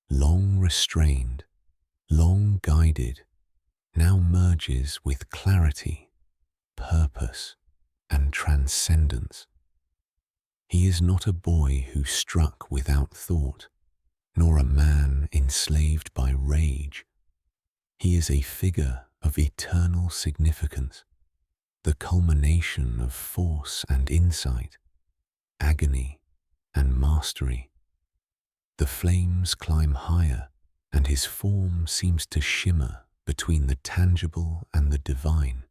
long restrained, long guided, now merges with clarity, purpose, and transcendence. He is not a boy who struck without thought, nor a man enslaved by rage. He is a figure of eternal significance, the culmination of force and insight, agony and mastery. The flames climb higher, and his form seems to shimmer between the tangible and the divine.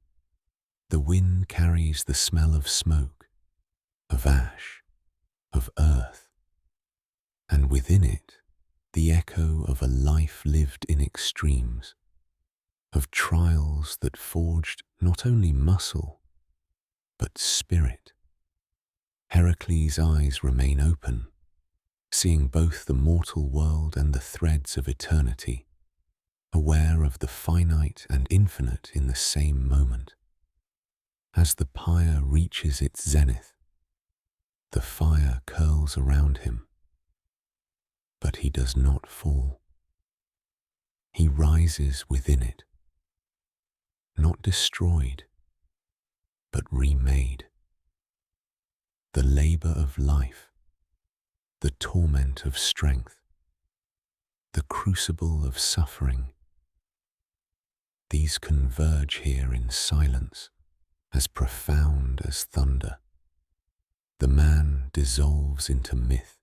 The wind carries the smell of smoke, of ash, of earth, and within it the echo of a life lived in extremes, of trials that forged not only muscle, but spirit. Heracles' eyes remain open, seeing both the mortal world and the threads of eternity, aware of the finite and infinite in the same moment. As the pyre reaches its zenith, the fire curls around him, but he does not fall. He rises within it, not destroyed, but remade. The labor of life, the torment of strength, the crucible of suffering, these converge here in silence, as profound as thunder. The man dissolves into myth,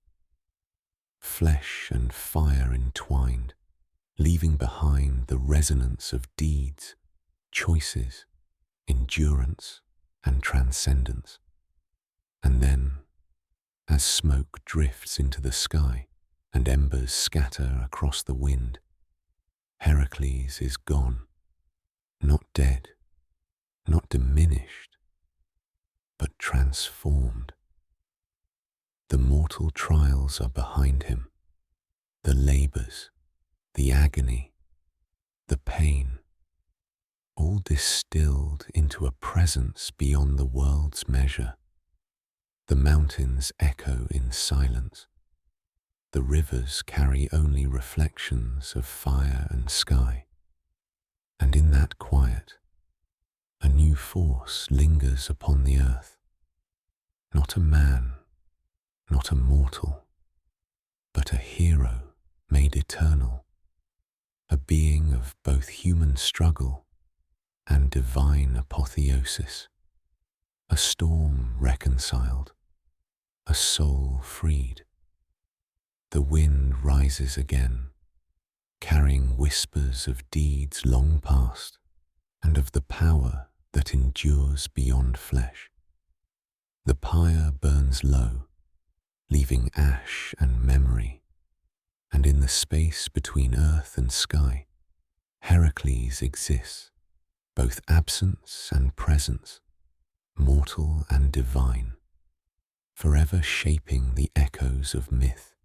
flesh and fire entwined, leaving behind the resonance of deeds, choices, endurance, and transcendence. And then, as smoke drifts into the sky and embers scatter across the wind, Heracles is gone, not dead, not diminished, but transformed. The mortal trials are behind him, the labors, the agony, the pain, all distilled into a presence beyond the world's measure. The mountains echo in silence. The rivers carry only reflections of fire and sky. And in that quiet, a new force lingers upon the earth. Not a man, not a mortal, but a hero made eternal, a being of both human struggle and divine apotheosis, a storm reconciled, a soul freed. The wind rises again, carrying whispers of deeds long past and of the power that endures beyond flesh. The pyre burns low, leaving ash and memory, and in the space between earth and sky, Heracles exists, both absence and presence, mortal and divine, forever shaping the echoes of myth.